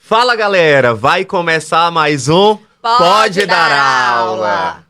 Fala galera, vai começar mais um Pode Dar Aula.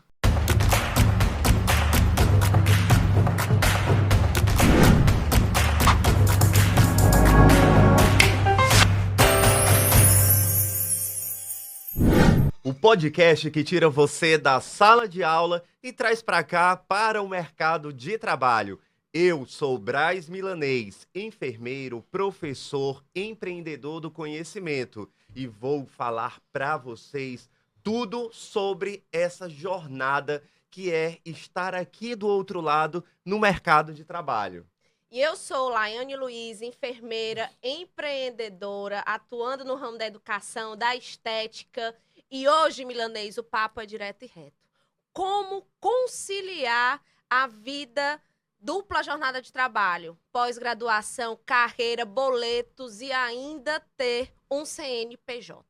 O podcast que tira você da sala de aula e traz para cá para o mercado de trabalho. Eu sou Braz Milanês, enfermeiro, professor, empreendedor do conhecimento e vou falar para vocês tudo sobre essa jornada que é estar aqui do outro lado no mercado de trabalho. E eu sou Laiane Luiz, enfermeira, empreendedora, atuando no ramo da educação, da estética. E hoje, Milanês, o papo é direto e reto. Como conciliar a vida dupla jornada de trabalho, pós-graduação, carreira, boletos e ainda ter um CNPJ?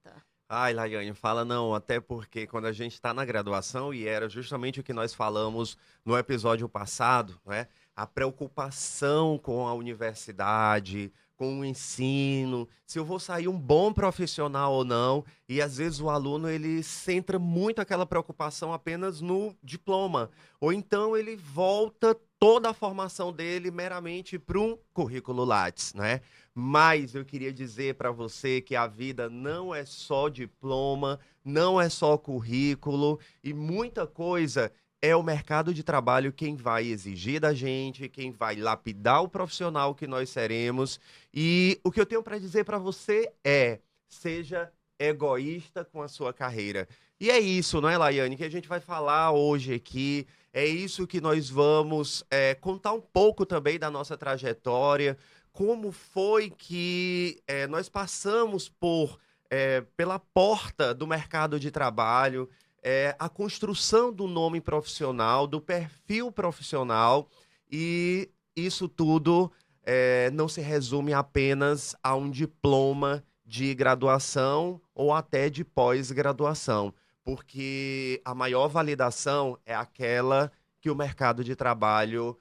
Ai, Laiane, fala não, até porque quando a gente está na graduação, e era justamente o que nós falamos no episódio passado, né? A preocupação com a universidade, com o ensino, se eu vou sair um bom profissional ou não, e às vezes o aluno ele centra muito aquela preocupação apenas no diploma, ou então ele volta toda a formação dele meramente para um currículo Lattes, né? Mas eu queria dizer para você que a vida não é só diploma, não é só currículo e muita coisa é o mercado de trabalho quem vai exigir da gente, quem vai lapidar o profissional que nós seremos. E o que eu tenho para dizer para você é: seja egoísta com a sua carreira. E é isso, não é, Laiane, que a gente vai falar hoje aqui. É isso que nós vamos contar um pouco também da nossa trajetória, como foi que nós passamos pela porta do mercado de trabalho, a construção do nome profissional, do perfil profissional, e isso tudo não se resume apenas a um diploma de graduação ou até de pós-graduação, porque a maior validação é aquela que o mercado de trabalho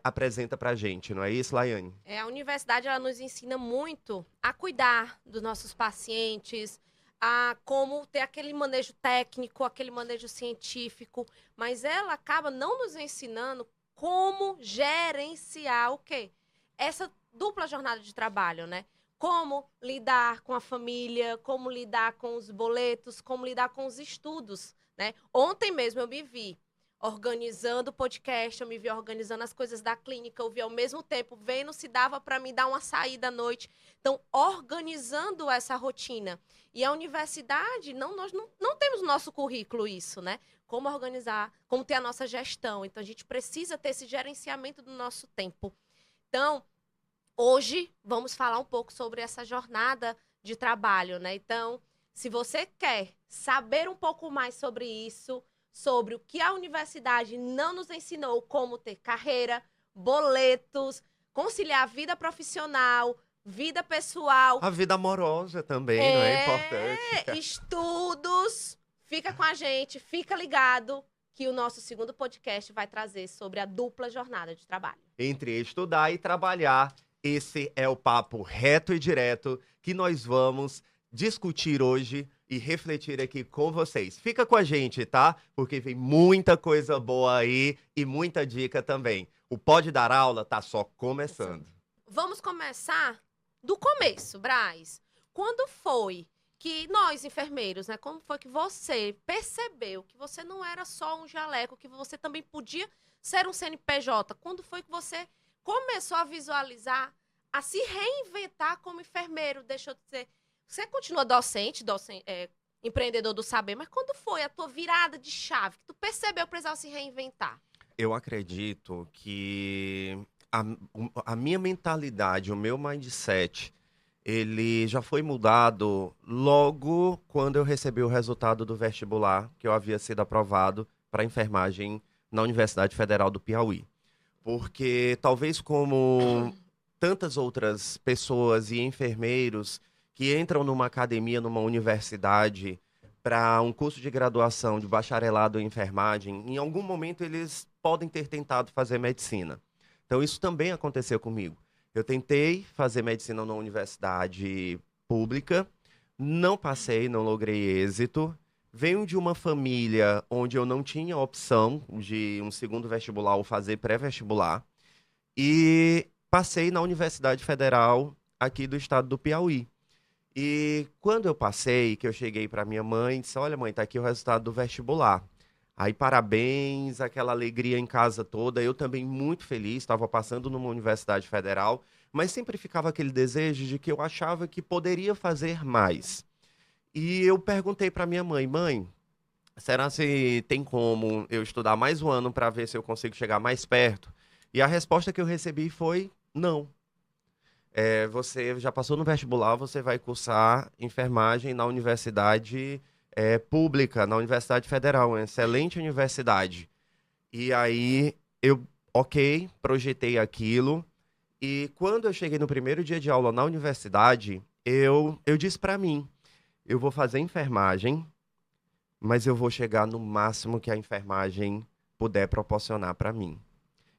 apresenta para a gente, não é isso, Laiane? A universidade ela nos ensina muito a cuidar dos nossos pacientes, a como ter aquele manejo técnico, aquele manejo científico, mas ela acaba não nos ensinando como gerenciar o quê? Essa dupla jornada de trabalho, né? Como lidar com a família, como lidar com os boletos, como lidar com os estudos, né? Ontem mesmo eu me vi organizando o podcast, eu me vi organizando as coisas da clínica, eu vi ao mesmo tempo vendo se dava para me dar uma saída à noite. Então, organizando essa rotina. E a universidade, nós não temos no nosso currículo isso, né? Como organizar, como ter a nossa gestão. Então, a gente precisa ter esse gerenciamento do nosso tempo. Então, hoje, vamos falar um pouco sobre essa jornada de trabalho, né? Então, se você quer saber um pouco mais sobre isso, sobre o que a universidade não nos ensinou, como ter carreira, boletos, conciliar a vida profissional, vida pessoal. A vida amorosa também, não é importante? Estudos. Fica com a gente, fica ligado que o nosso segundo podcast vai trazer sobre a dupla jornada de trabalho. Entre estudar e trabalhar, esse é o papo reto e direto que nós vamos discutir hoje e refletir aqui com vocês. Fica com a gente, tá? Porque vem muita coisa boa aí e muita dica também. O Pode Dar Aula tá só começando. Vamos começar do começo, Braz. Quando foi que nós, enfermeiros, né? Como foi que você percebeu que você não era só um jaleco, que você também podia ser um CNPJ? Quando foi que você começou a visualizar, a se reinventar como enfermeiro? Deixou de ser... Você continua docente, empreendedor do saber, mas quando foi a tua virada de chave, que tu percebeu que precisava se reinventar? Eu acredito que a minha mentalidade, o meu mindset, ele já foi mudado logo quando eu recebi o resultado do vestibular, que eu havia sido aprovado para enfermagem na Universidade Federal do Piauí. Porque talvez como tantas outras pessoas e enfermeiros que entram numa academia, numa universidade, para um curso de graduação de bacharelado em enfermagem, em algum momento eles podem ter tentado fazer medicina. Então isso também aconteceu comigo. Eu tentei fazer medicina numa universidade pública, Não passei, não logrei êxito. Venho de uma família onde eu não tinha opção de um segundo vestibular ou fazer pré-vestibular. E passei na Universidade Federal aqui do estado do Piauí. E quando eu passei, que eu cheguei para minha mãe, disse: Olha, mãe, tá aqui o resultado do vestibular. Aí, parabéns, aquela alegria em casa toda. Eu também muito feliz, estava passando numa universidade federal, mas sempre ficava aquele desejo de que eu achava que poderia fazer mais. E eu perguntei para minha mãe: Mãe, será se tem como eu estudar mais um ano para ver se eu consigo chegar mais perto? E a resposta que eu recebi foi: não. Você já passou no vestibular, você vai cursar enfermagem na universidade pública, na Universidade Federal, uma excelente universidade. E aí eu, ok, projetei aquilo. E quando eu cheguei no primeiro dia de aula na universidade, eu disse para mim: eu vou fazer enfermagem, mas eu vou chegar no máximo que a enfermagem puder proporcionar para mim.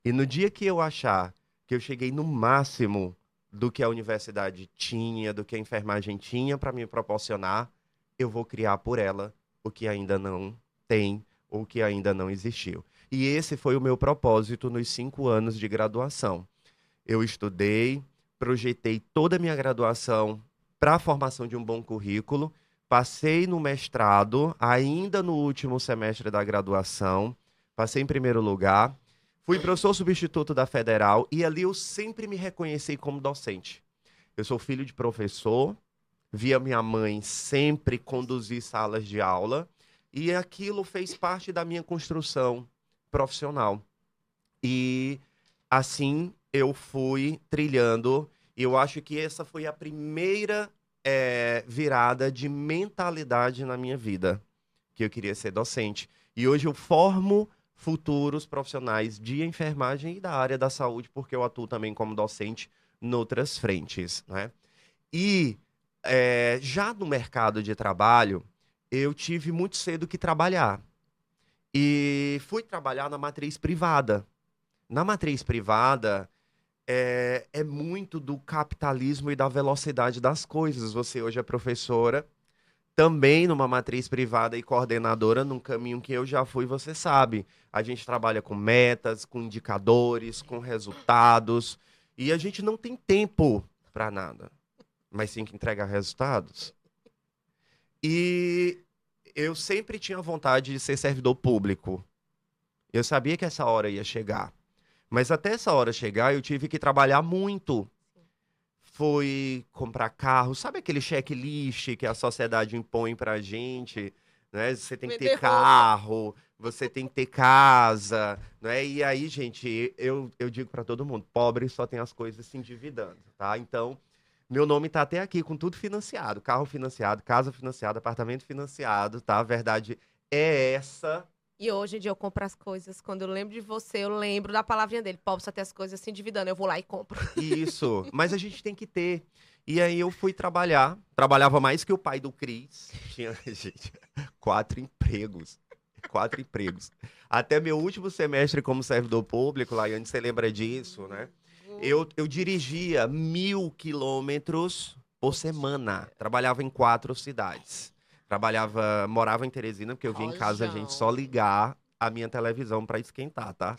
E no dia que eu achar que eu cheguei no máximo do que a universidade tinha, do que a enfermagem tinha para me proporcionar, eu vou criar por ela o que ainda não tem ou o que ainda não existiu. E esse foi o meu propósito nos 5 anos de graduação. Eu estudei, projetei toda a minha graduação para a formação de um bom currículo, passei no mestrado, ainda no último semestre da graduação, passei em primeiro lugar. Fui professor substituto da Federal e ali eu sempre me reconheci como docente. Eu sou filho de professor, via minha mãe sempre conduzir salas de aula e aquilo fez parte da minha construção profissional. E assim eu fui trilhando, e eu acho que essa foi a primeira virada de mentalidade na minha vida, que eu queria ser docente. E hoje eu formo futuros profissionais de enfermagem e da área da saúde, porque eu atuo também como docente noutras frentes, né? E já no mercado de trabalho, eu tive muito cedo que trabalhar. E fui trabalhar na matriz privada. Na matriz privada, é muito do capitalismo e da velocidade das coisas. Você hoje é professora, também numa matriz privada e coordenadora, num caminho que eu já fui, você sabe. A gente trabalha com metas, com indicadores, com resultados, e a gente não tem tempo para nada, mas tem que entregar resultados. E eu sempre tinha vontade de ser servidor público. Eu sabia que essa hora ia chegar. Mas até essa hora chegar, eu tive que trabalhar muito. Foi comprar carro, sabe aquele checklist que a sociedade impõe pra gente, né? Você tem que ter Vender roupa. carro, você tem que ter casa, né? E aí, gente, eu digo pra todo mundo, pobre só tem as coisas se endividando, tá? Então, meu nome tá até aqui com tudo financiado, carro financiado, casa financiada, apartamento financiado, tá? A verdade é essa. E hoje em dia eu compro as coisas. Quando eu lembro de você, eu lembro da palavrinha dele. Pobre só ter as coisas se endividando. Eu vou lá e compro. Isso, mas a gente tem que ter. E aí eu fui trabalhar, trabalhava mais que o pai do Cris. Tinha, gente, 4 empregos. 4 empregos. Até meu último semestre como servidor público, Laiane, você lembra disso, né? Eu dirigia 1.000 quilômetros por semana. Trabalhava em 4 cidades. Morava em Teresina, porque eu via em casa a gente só Rojão. ligar a minha televisão para esquentar, tá?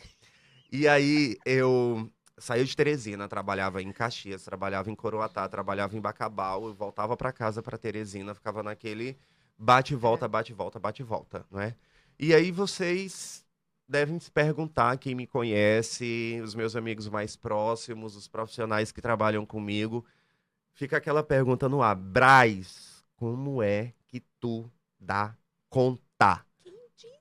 E aí eu saí de Teresina, trabalhava em Caxias, trabalhava em Coroatá, trabalhava em Bacabal, eu voltava para casa para Teresina, ficava naquele bate e É. volta, bate e volta, bate e volta, não é? E aí vocês devem se perguntar, quem me conhece, os meus amigos mais próximos, os profissionais que trabalham comigo, fica aquela pergunta no ar: Braz, como é que tu dá conta? Quem disse?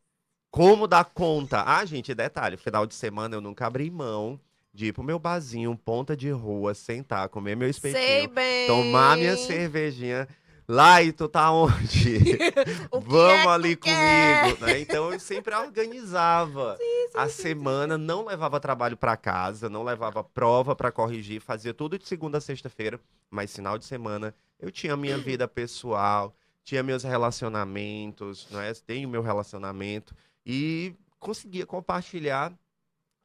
Como dar conta? Ah, gente, detalhe, final de semana eu nunca abri mão de ir pro meu barzinho, ponta de rua, sentar, comer meu Sei espetinho, tomar minha bem. cervejinha. Lá e tu tá onde? O que é Vamos que tu ali quer? comigo, né? Então eu sempre organizava Sim, a sim, sim, sim, semana, sim. não levava trabalho pra casa, não Não. levava prova pra corrigir, fazia tudo de segunda a sexta-feira, mas final de semana eu tinha minha vida pessoal, tinha meus relacionamentos, não é? Tenho meu relacionamento e conseguia compartilhar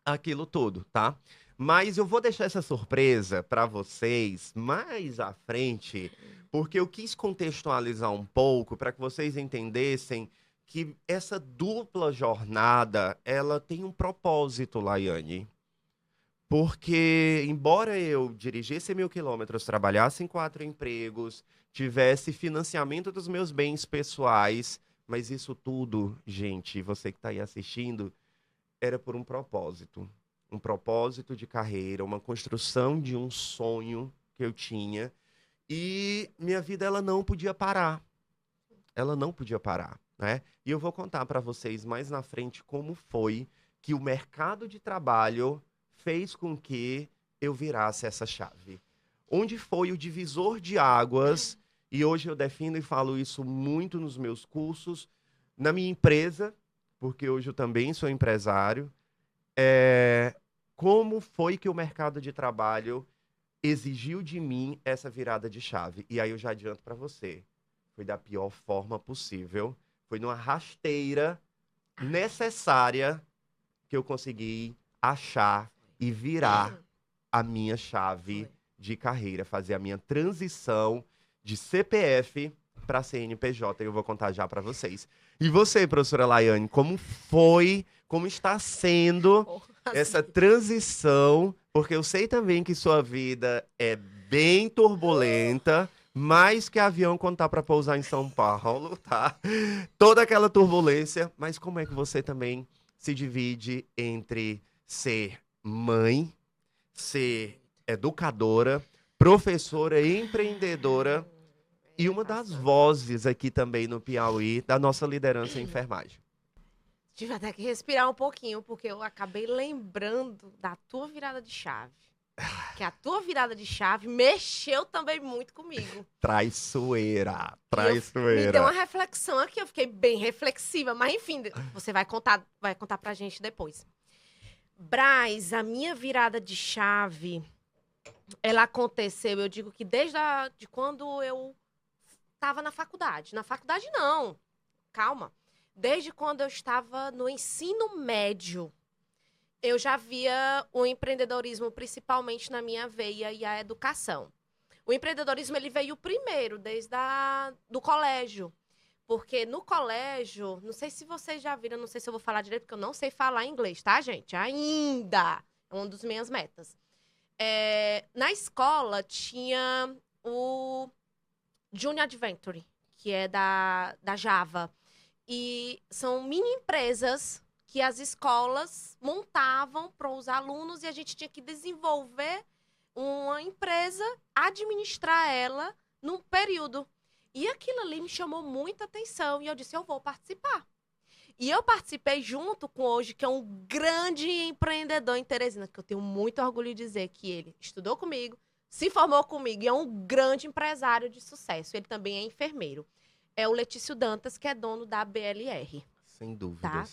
aquilo tudo, tá? Mas eu vou deixar essa surpresa para vocês mais à frente, porque eu quis contextualizar um pouco para que vocês entendessem que essa dupla jornada, ela tem um propósito, Laiane. Porque, embora eu dirigisse 1.000 quilômetros, trabalhasse em 4 empregos, tivesse financiamento dos meus bens pessoais, mas isso tudo, gente, você que está aí assistindo, era por um propósito. Um propósito de carreira, uma construção de um sonho que eu tinha. E minha vida, ela não podia parar. Ela não podia parar, né? E eu vou contar para vocês mais na frente como foi que o mercado de trabalho fez com que eu virasse essa chave. Onde foi o divisor de águas, e hoje eu defino e falo isso muito nos meus cursos, na minha empresa, porque hoje eu também sou empresário, como foi que o mercado de trabalho exigiu de mim essa virada de chave. E aí eu já adianto para você, foi da pior forma possível, foi numa rasteira necessária que eu consegui achar e virar a minha chave de carreira, fazer a minha transição de CPF para CNPJ. Eu vou contar já para vocês. E você, professora Laiane, como foi, como está sendo essa transição? Porque eu sei também que sua vida é bem turbulenta, mais que avião quando tá para pousar em São Paulo, tá? Toda aquela turbulência, mas como é que você também se divide entre ser mãe, ser educadora, professora, empreendedora e uma das vozes aqui também no Piauí da nossa liderança em enfermagem? Tive até que respirar um pouquinho, porque eu acabei lembrando da tua virada de chave. Que a tua virada de chave mexeu também muito comigo. Traiçoeira, Me deu uma reflexão aqui, eu fiquei bem reflexiva. Mas enfim, você vai contar pra gente depois. Braz, a minha virada de chave, ela aconteceu, eu digo que de quando eu estava na faculdade. Na faculdade não, calma. Desde quando eu estava no ensino médio, eu já via o empreendedorismo principalmente na minha veia e a educação. O empreendedorismo ele veio primeiro, desde do colégio. Porque no colégio, não sei se vocês já viram, não sei se eu vou falar direito, porque eu não sei falar inglês, tá, gente? Ainda! É uma das minhas metas. Na escola tinha o Junior Adventure, que é da Java. E são mini empresas que as escolas montavam para os alunos e a gente tinha que desenvolver uma empresa, administrar ela num período. E aquilo ali me chamou muita atenção e eu disse, eu vou participar. E eu participei junto com hoje, que é um grande empreendedor em Teresina, que eu tenho muito orgulho de dizer que ele estudou comigo, se formou comigo e é um grande empresário de sucesso. Ele também é enfermeiro. É o Letício Dantas, que é dono da BLR. Sem dúvidas. Tá?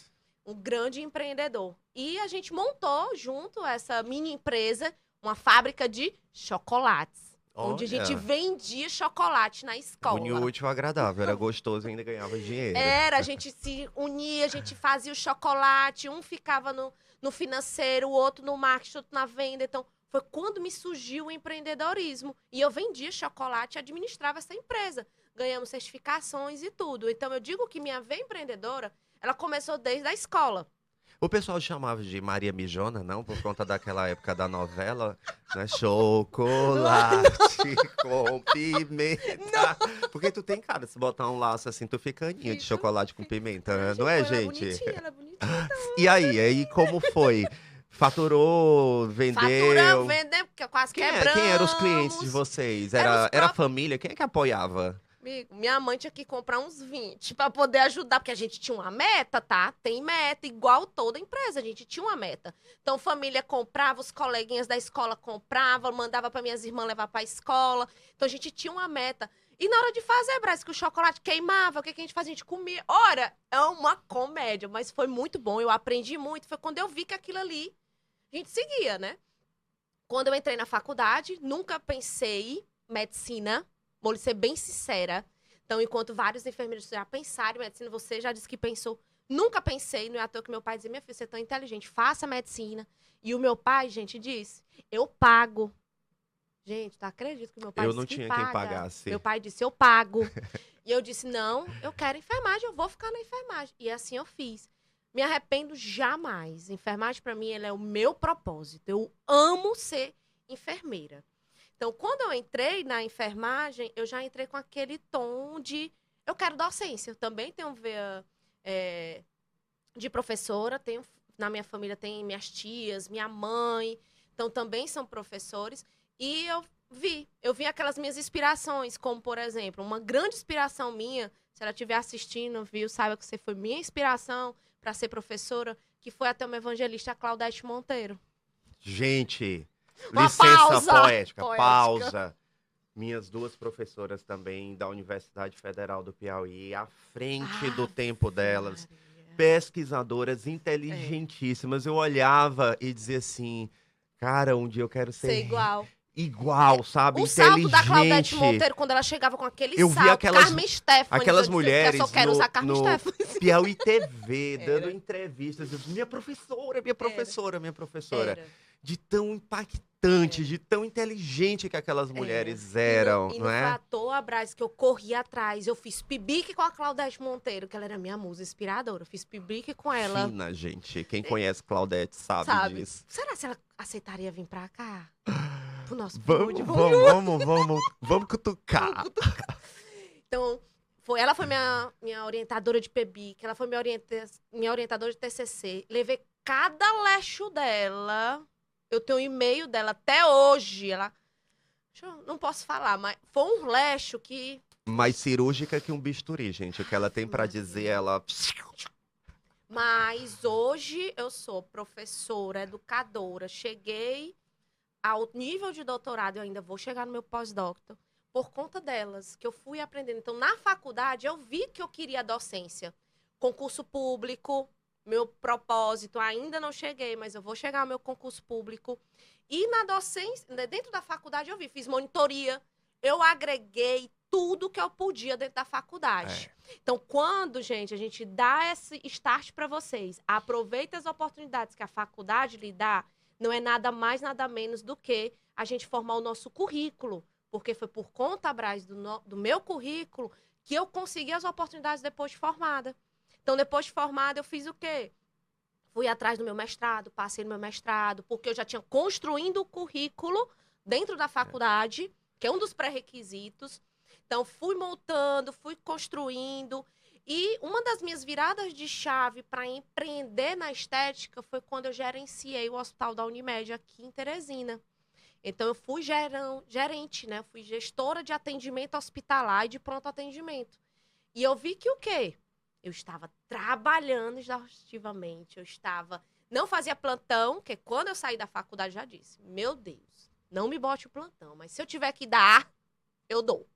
Um grande empreendedor. E a gente montou junto essa mini empresa, uma fábrica de chocolates. Onde a gente vendia chocolate na escola. Unir o útil ao agradável. Era gostoso e ainda ganhava dinheiro. A gente se unia, a gente fazia o chocolate, um ficava no financeiro, o outro no marketing, outro na venda. Então, foi quando me surgiu o empreendedorismo. E eu vendia chocolate e administrava essa empresa. Ganhamos certificações e tudo. Então, eu digo que minha veia empreendedora, ela começou desde a escola. O pessoal chamava de Maria Mijona, não? Por conta daquela época da novela, né? Chocolate com pimenta. Não. Porque tu tem cara, se botar um laço assim, tu fica aninha de chocolate com pimenta, não é, gente? Ela é bonitinha. E aí como foi? Faturou, vendeu? Vendeu, porque quase quebramos. Quem eram os clientes de vocês? Era a família? Quem é que apoiava? Amigo, minha mãe tinha que comprar uns 20 para poder ajudar, porque a gente tinha uma meta, tá? Tem meta, igual toda empresa, a gente tinha uma meta. Então, família comprava, os coleguinhas da escola compravam, mandava para minhas irmãs levar para a escola. Então, a gente tinha uma meta. E na hora de fazer, parece que o chocolate queimava, o que a gente fazia? A gente comia. Ora, é uma comédia, mas foi muito bom, eu aprendi muito. Foi quando eu vi que aquilo ali, a gente seguia, né? Quando eu entrei na faculdade, nunca pensei medicina. Vou ser bem sincera. Então, enquanto vários enfermeiros já pensaram em medicina, você já disse que pensou. Nunca pensei, não é à toa que meu pai dizia, minha filha, você é tão inteligente, faça medicina. E o meu pai, gente, disse, eu pago. Gente, tu acredita que o meu pai Eu disse não que tinha quem paga? Meu pagasse. pai disse, eu pago. E eu disse, não, eu quero enfermagem, eu vou ficar na enfermagem. E assim eu fiz. Me arrependo jamais. Enfermagem, pra mim, ela é o meu propósito. Eu amo ser enfermeira. Então, quando eu entrei na enfermagem, eu já entrei com aquele tom de eu quero docência. Eu também tenho veia de professora, tenho, na minha família tem minhas tias, minha mãe, então também são professores. E eu vi aquelas minhas inspirações, como, por exemplo, uma grande inspiração minha, se ela estiver assistindo, viu, saiba que você foi minha inspiração para ser professora, que foi até uma evangelista, a Claudete Monteiro. Gente, Uma licença pausa poética, poética. pausa. Minhas duas professoras também da Universidade Federal do Piauí, à frente do tempo Ave delas, Maria. pesquisadoras É. inteligentíssimas. Eu olhava e dizia assim, cara, um dia eu quero Ser ser igual. igual, sabe? O salto da Claudete Inteligente. Monteiro, quando ela chegava com aquele Eu vi salto, Carmen Stefanes, eu aquelas dizia que eu só mulheres quero usar Carmen no Stefanes. Piauí TV, dando Era, entrevistas. Eu, minha professora, minha era, professora, minha professora. era, De tão impactante, era, de tão inteligente que aquelas era. mulheres E não, eram, e não não foi é? à toa, Braz, que eu corri atrás. Eu fiz pibique com a Claudete Monteiro, que ela era minha musa inspiradora. Eu fiz pibique com ela, Fina, gente. Quem e- conhece Claudete sabe sabe? disso. Será que ela aceitaria vir pra cá? Pro nosso estúdio? Vamos, vamos, vamos, vamos, vamos cutucar. Então, ela foi minha orientadora de PEBIC, ela foi minha orientadora de TCC. Levei cada leixo dela. Eu tenho um e-mail dela até hoje. Não posso falar, mas foi um leixo que... Mais cirúrgica que um bisturi, gente. O que ela tem Ave pra dizer, Maria. ela. Mas hoje eu sou professora, educadora. Cheguei ao nível de doutorado, eu ainda vou chegar no meu pós-doutor, por conta delas, que eu fui aprendendo. Então, na faculdade, eu vi que eu queria a docência. Concurso público, meu propósito, ainda não cheguei, mas eu vou chegar ao meu concurso público. E na docência, dentro da faculdade, eu vi, fiz monitoria, eu agreguei tudo que eu podia dentro da faculdade. É. Então, quando, gente, a gente dá esse start para vocês, aproveita as oportunidades que a faculdade lhe dá, não é nada mais, nada menos do que a gente formar o nosso currículo. Porque foi por conta, Braz, do meu currículo que eu consegui as oportunidades depois de formada. Então, depois de formada, eu fiz o quê? Fui atrás do meu mestrado, passei no meu mestrado, porque eu já tinha construindo o currículo dentro da faculdade, que é um dos pré-requisitos. Então, fui montando, fui construindo. E uma das minhas viradas de chave para empreender na estética foi quando eu gerenciei o Hospital da Unimed aqui em Teresina. Então, eu fui gerente, né? Eu fui gestora de atendimento hospitalar e de pronto atendimento. E eu vi que o quê? Eu estava trabalhando exaustivamente, eu estava... Não fazia plantão, que quando eu saí da faculdade já disse, meu Deus, não me bote o plantão, mas se eu tiver que dar, eu dou.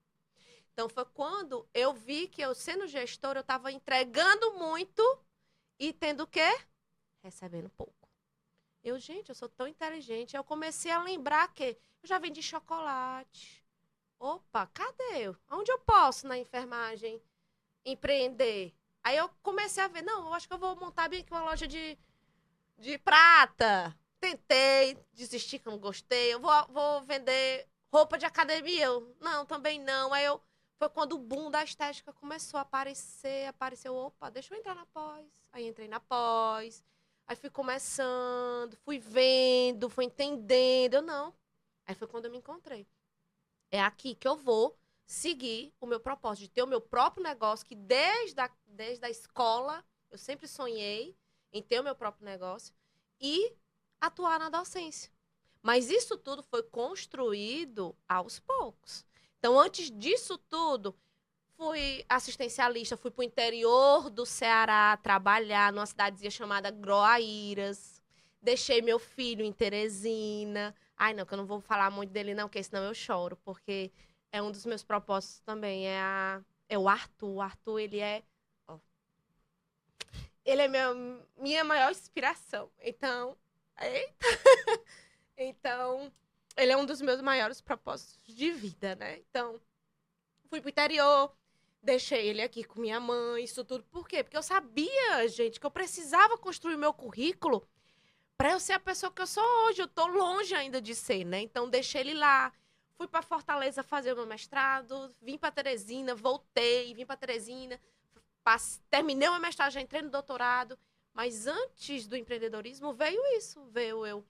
Então, foi quando eu vi que eu, sendo gestora, eu estava entregando muito e tendo o quê? Recebendo pouco. Gente, eu sou tão inteligente. Eu comecei a lembrar que eu já vendi chocolate. Opa, cadê eu? Onde eu posso, na enfermagem, empreender? Aí eu comecei a ver, não, eu acho que eu vou montar bem aqui uma loja de prata. Tentei, desisti que eu não gostei. Eu vou vender roupa de academia. Não, também não. Foi quando o boom da estética começou a aparecer, apareceu, opa, deixa eu entrar na pós. Aí entrei na pós. Aí fui começando, fui vendo, fui entendendo. Eu não. Aí foi quando eu me encontrei. É aqui que eu vou seguir o meu propósito, de ter o meu próprio negócio, que desde a escola eu sempre sonhei em ter o meu próprio negócio e atuar na docência. Mas isso tudo foi construído aos poucos. Então, antes disso tudo, fui assistencialista, fui para o interior do Ceará trabalhar numa cidadezinha chamada Groaíras. Deixei meu filho em Teresina. Ai, não, que eu não vou falar muito dele, não, porque senão eu choro, porque é um dos meus propósitos também. É o Arthur. O Arthur, ele é. Ó, ele é minha maior inspiração. Então. Eita! Então, ele é um dos meus maiores propósitos de vida, né? Então, fui pro interior, Deixei ele aqui com minha mãe, isso tudo. Por quê? Porque eu sabia, gente, que eu precisava construir meu currículo para eu ser a pessoa que eu sou hoje. Eu tô longe ainda de ser, né? Então, deixei ele lá. Fui para Fortaleza fazer o meu mestrado, vim para Teresina, voltei, vim para Teresina, terminei o meu mestrado, já entrei no doutorado. Mas antes do empreendedorismo veio isso, veio eu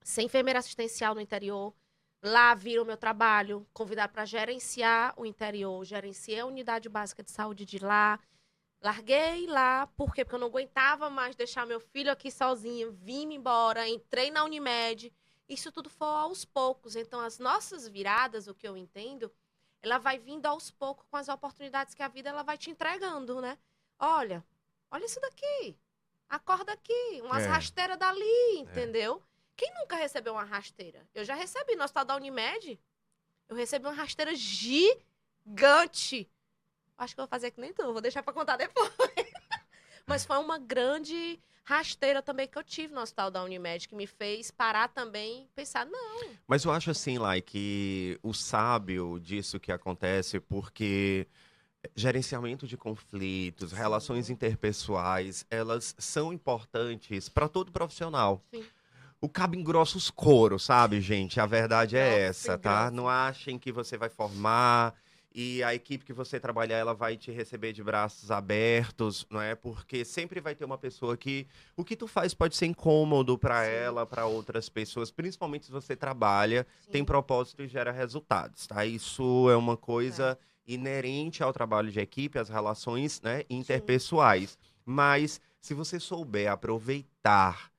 ser enfermeira assistencial no interior. Lá viram o meu trabalho, convidaram para gerenciar o interior, gerenciei a unidade básica de saúde de lá. Larguei lá, por quê? Porque eu não aguentava mais deixar meu filho aqui sozinho, vim embora, entrei na Unimed. Isso tudo foi aos poucos. Então, as nossas viradas, o que eu entendo, ela vai vindo aos poucos com as oportunidades que a vida ela vai te entregando, né? Olha, olha isso daqui. Acorda aqui, umas É, rasteiras dali, é. entendeu? Quem nunca recebeu uma rasteira? Eu já recebi no hospital da Unimed. Eu recebi uma rasteira gigante. Acho que eu vou fazer que nem tu, vou deixar pra contar depois. Mas foi uma grande rasteira também que eu tive no hospital da Unimed, que me fez parar também e pensar, não. Mas eu acho assim, Lai, que o sábio disso que acontece, porque gerenciamento de conflitos, relações Sim, interpessoais, elas são importantes para todo profissional. sim. O cabo engrossa os coros, sabe, gente? A verdade é Grossa e essa, tá? Não grossa. achem que você vai formar e a equipe que você trabalhar, ela vai te receber de braços abertos, não é? Porque sempre vai ter uma pessoa que o que tu faz pode ser incômodo para Sim, ela, para outras pessoas, principalmente se você trabalha, tem sim. propósito e gera resultados, tá? Isso é uma É. coisa inerente ao trabalho de equipe, às relações, né, Sim, interpessoais. Mas se você souber aproveitar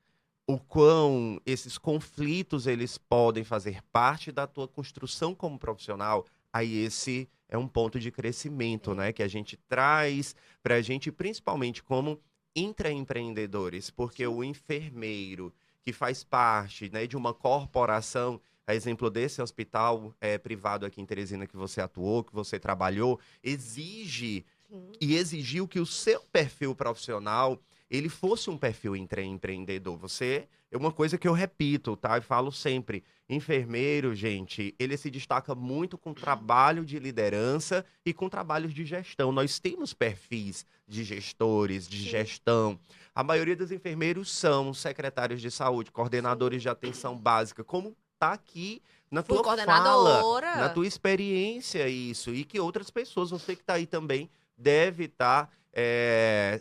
o quão esses conflitos eles podem fazer parte da tua construção como profissional, aí esse é um ponto de crescimento, é. né, que a gente traz para a gente, principalmente como intraempreendedores, porque Sim, o enfermeiro que faz parte, né, de uma corporação, a exemplo desse hospital privado aqui em Teresina que você atuou, que você trabalhou, exige sim. e exigiu que o seu perfil profissional ele fosse um perfil empreendedor. Você é uma coisa que eu repito, tá? E falo sempre. Enfermeiro, gente, ele se destaca muito com trabalho de liderança e com trabalhos de gestão. Nós temos perfis de gestores, de Sim, gestão. A maioria dos enfermeiros são secretários de saúde, coordenadores sim. de atenção básica, como tá aqui na Fui tua fala, na coordenadora. tua experiência isso, e que outras pessoas, você que está aí também, deve estar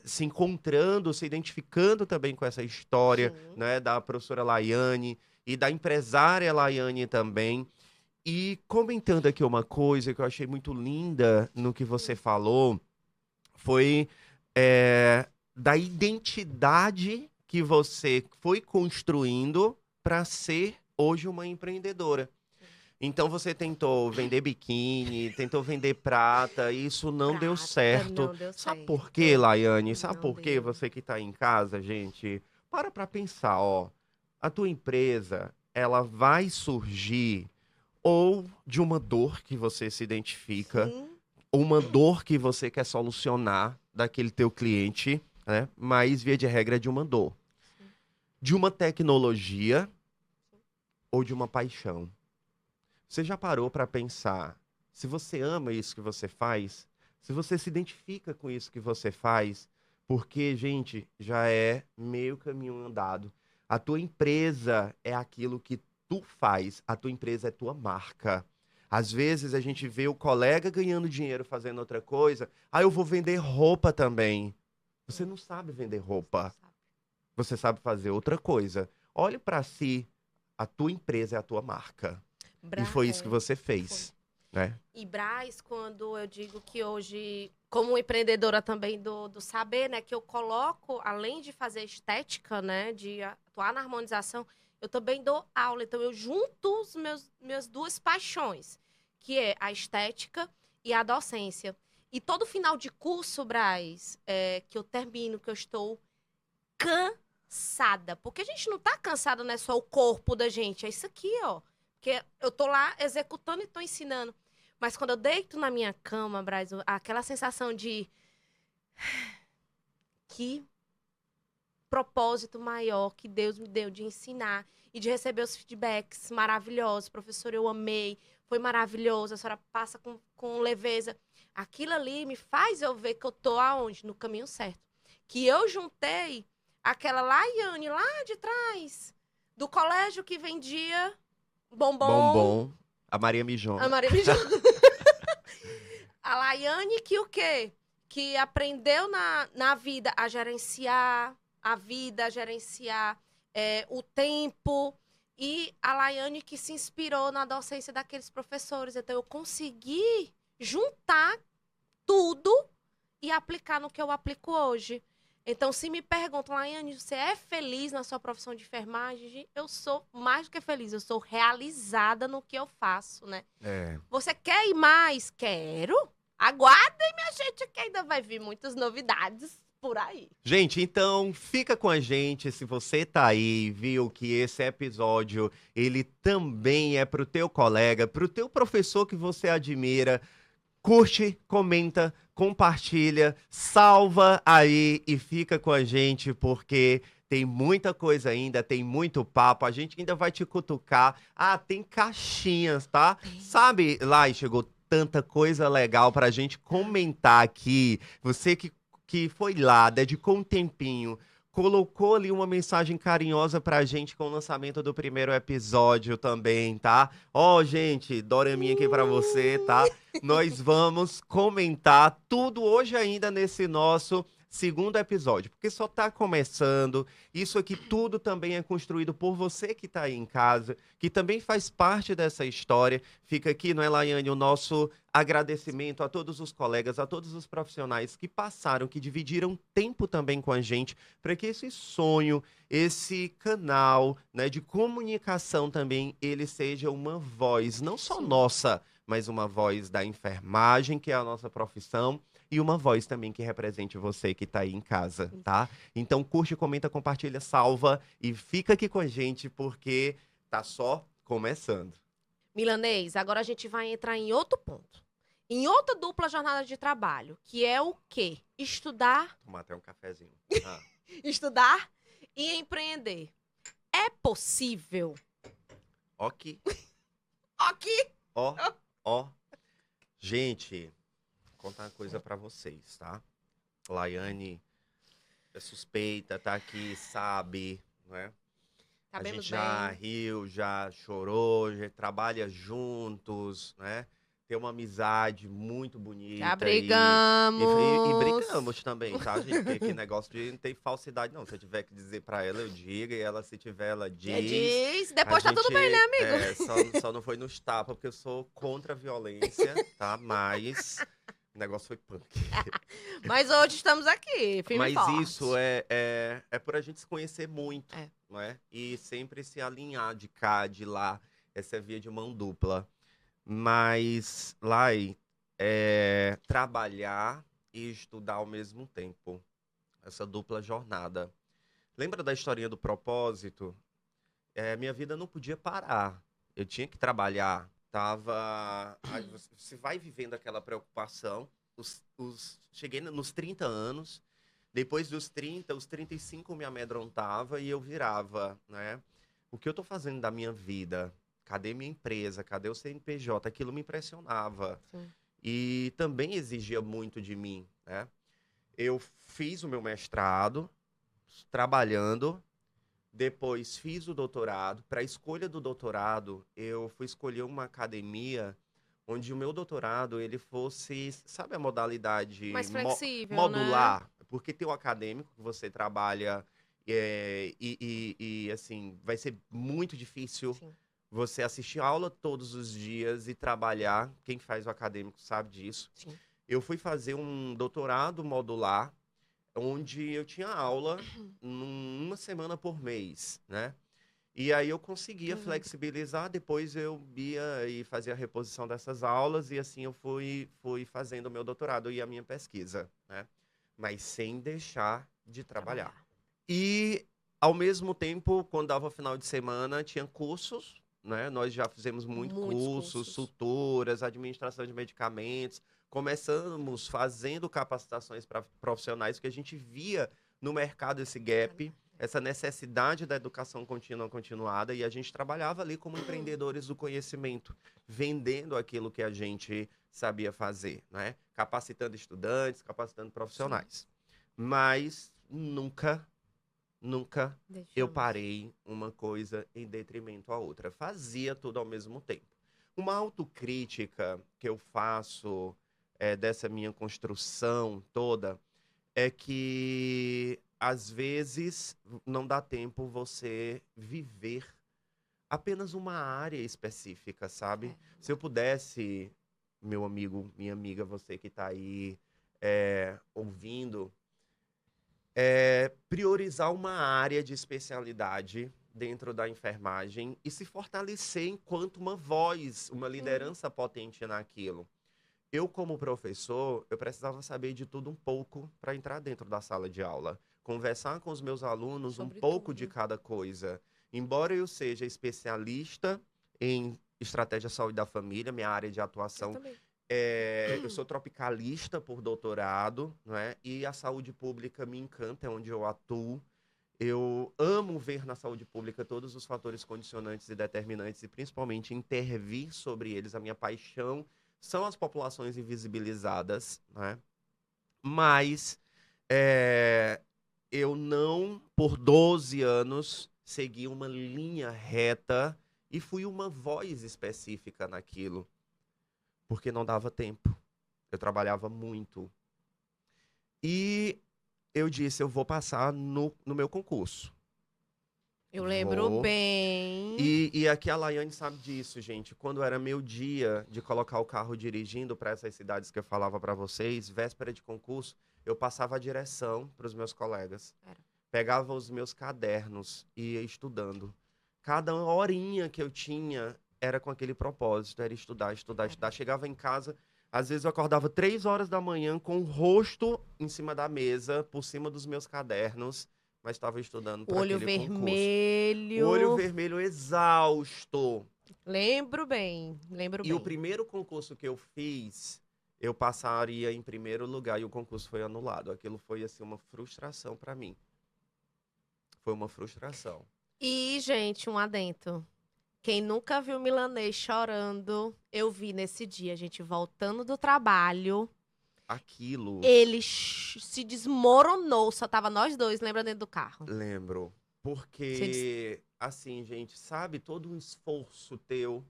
se encontrando, se identificando também com essa história, Sim. né, da professora Laiane e da empresária Laiane também. E comentando aqui uma coisa que eu achei muito linda no que você Hum. falou, foi da identidade que você foi construindo para ser hoje uma empreendedora. Sim. Então você tentou vender biquíni, tentou vender prata, e isso não deu Prata certo. não deu Sabe por quê, certo. Laiane? Sabe Não por quê? deu. Você que está em casa, gente, para pensar, ó. A tua empresa, ela vai surgir ou de uma dor que você se identifica, Sim, ou uma dor que você quer solucionar daquele teu cliente, né? Mas via de regra é de uma dor, sim, de uma tecnologia sim. ou de uma paixão. Você já parou para pensar se você ama isso que você faz? Se você se identifica com isso que você faz? Porque, gente, já é meio caminho andado. A tua empresa é aquilo que tu faz, a tua empresa é tua marca. Às vezes a gente vê o colega ganhando dinheiro fazendo outra coisa, ah, eu vou vender roupa também. Você É, não sabe vender não roupa, sabe. você sabe fazer outra coisa. Olhe para si, a tua empresa é a tua marca. E foi isso que É, você foi. fez, né? E Brás, quando eu digo que hoje, como empreendedora também do saber, né, que eu coloco, além de fazer estética, né, de atuar na harmonização, eu também dou aula. Então, eu junto minhas duas paixões, que é a estética e a docência. E todo final de curso, Brás, que eu termino, que eu estou cansada. Porque a gente não tá cansada, não é só o corpo da gente, é isso aqui, ó. Porque eu tô lá executando e tô ensinando. Mas quando eu deito na minha cama, Braz, aquela sensação de que propósito maior que Deus me deu de ensinar e de receber os feedbacks maravilhosos. Professor, eu amei, foi maravilhoso, a senhora passa com leveza. aquilo ali me faz eu ver que eu tô aonde? No caminho certo. Que eu juntei aquela Laiane lá de trás, do colégio que vendia bombom. Bombom. A Maria A Mijona. Maria A Laiane que o quê? Que aprendeu na vida a gerenciar a vida, a gerenciar o tempo. E a Laiane que se inspirou na docência daqueles professores. Então, eu consegui juntar tudo e aplicar no que eu aplico hoje. Então, se me perguntam, Laiane, você é feliz na sua profissão de enfermagem? Eu sou mais do que feliz, eu sou realizada no que eu faço, né? É. Você quer ir mais? Quero. Aguardem, minha gente, que ainda vai vir muitas novidades por aí. Gente, então fica com a gente. Se você tá aí, viu que esse episódio ele também é pro teu colega, pro teu professor que você admira. Curte, comenta, compartilha, salva aí e fica com a gente, porque tem muita coisa ainda, tem muito papo. A gente ainda vai te cutucar. Ah, tem caixinhas, tá? Sabe, lá chegou tanta coisa legal pra gente comentar aqui. Você que foi lá, dedicou um tempinho. Colocou ali uma mensagem carinhosa pra gente com o lançamento do primeiro episódio também, tá? Ó, gente, Doraminha aqui pra você, tá? Nós vamos comentar tudo hoje ainda nesse nosso segundo episódio, porque só tá começando. Isso aqui tudo também é construído por você que tá aí em casa, que também faz parte dessa história. Fica aqui, não é, Laiane, o nosso agradecimento a todos os colegas, a todos os profissionais que passaram, que dividiram tempo também com a gente, para que esse sonho, esse canal, né, de comunicação também, ele seja uma voz, não só Sim. nossa, mas uma voz da enfermagem, que é a nossa profissão, e uma voz também que represente você que tá aí em casa, tá? Então curte, comenta, compartilha, salva e fica aqui com a gente porque tá só começando. Milanês, agora a gente vai entrar em outro ponto. Em outra dupla jornada de trabalho, que é o quê? Estudar, Tomar até um cafezinho. Ah. estudar e empreender. É possível? Ok. Ok. Ó. Gente, vou contar uma coisa pra vocês, tá? Laiane é suspeita, tá aqui, sabe, né? A Sabemos gente já bem. riu, já chorou, já trabalha juntos, né? Tem uma amizade muito bonita. Já E brigamos. brigamos também, tá, gente? Porque que negócio de não tem falsidade, não. Se eu tiver que dizer pra ela, eu digo. E ela, se tiver, ela diz. Diz. Depois tá tudo bem, né, amigo? Só não foi nos tapas, porque eu sou contra a violência, tá? Mas o negócio foi punk. Mas hoje estamos aqui, firme e Mas forte. isso é por a gente se conhecer muito, É. não é? E sempre se alinhar de cá, de lá. Essa é via de mão dupla. Mas, Lai, trabalhar e estudar ao mesmo tempo. Essa dupla jornada. Lembra da historinha do propósito? Minha vida não podia parar. Eu tinha que trabalhar. Aí você vai vivendo aquela preocupação. Cheguei nos 30 anos. Depois dos 30, os 35 me amedrontava e eu virava, né? O que eu tô fazendo da minha vida? Cadê minha empresa? Cadê o CNPJ? Aquilo me impressionava. Sim. E também exigia muito de mim, né? Eu fiz o meu mestrado, trabalhando. Depois fiz o doutorado. Para a escolha do doutorado, eu fui escolher uma academia onde o meu doutorado ele fosse, sabe, a modalidade Mais flexível, modular, porque tem o acadêmico que você trabalha assim vai ser muito difícil Sim. você assistir aula todos os dias e trabalhar. Quem faz o acadêmico sabe disso. Sim. Eu fui fazer um doutorado modular onde eu tinha aula uma semana por mês, né? E aí eu conseguia flexibilizar, depois eu ia e fazia a reposição dessas aulas, e assim eu fui fazendo o meu doutorado e a minha pesquisa, né? Mas sem deixar de trabalhar. E, ao mesmo tempo, quando dava final de semana, tinha cursos, né? Nós já fizemos muitos cursos, suturas, administração de medicamentos. Começamos fazendo capacitações para profissionais, que a gente via no mercado esse gap, essa necessidade da educação contínua continuada, e a gente trabalhava ali como empreendedores do conhecimento, vendendo aquilo que a gente sabia fazer, né? Capacitando estudantes, capacitando profissionais. Mas nunca eu Deixamos. parei uma coisa em detrimento à outra. Fazia tudo ao mesmo tempo. Uma autocrítica que eu faço dessa minha construção toda é que, às vezes, não dá tempo você viver apenas uma área específica, sabe? É. Se eu pudesse, meu amigo, minha amiga, você que está aí ouvindo, priorizar uma área de especialidade dentro da enfermagem e se fortalecer enquanto uma voz, uma liderança potente naquilo. Eu, como professor, eu precisava saber de tudo um pouco para entrar dentro da sala de aula. Conversar com os meus alunos um Sobre pouco de tudo. cada coisa. Embora eu seja especialista em estratégia de saúde da família, minha área de Eu atuação, também. eu sou tropicalista por doutorado, não é? E a saúde pública me encanta, é onde eu atuo. Eu amo ver na saúde pública todos os fatores condicionantes e determinantes e principalmente intervir sobre eles. A minha paixão são as populações invisibilizadas, né? Mas eu não, por 12 anos, segui uma linha reta e fui uma voz específica naquilo, porque não dava tempo. Eu trabalhava muito. E eu disse, eu vou passar no meu concurso. Eu lembro Vou. bem. E aqui a Laiane sabe disso, gente. Quando era meu dia de colocar o carro dirigindo para essas cidades que eu falava para vocês, véspera de concurso, eu passava a direção para os meus colegas. Pegava os meus cadernos e ia estudando. Cada horinha que eu tinha era com aquele propósito, era estudar, estudar, estudar. Chegava em casa, às vezes eu acordava 3 horas da manhã com o rosto em cima da mesa, por cima dos meus cadernos, mas estava estudando para Olho aquele concurso. vermelho. Olho vermelho exausto. Lembro bem, lembro E bem. o primeiro concurso que eu fiz, eu passaria em primeiro lugar e o concurso foi anulado. Aquilo foi assim uma frustração para mim. Foi uma frustração. E, gente, um adento. Quem nunca viu Milanês chorando, eu vi nesse dia, a gente voltando do trabalho. Aquilo, Ele se desmoronou, só tava nós dois, lembra, dentro do carro. lembro. Porque, assim, gente, sabe, todo um esforço teu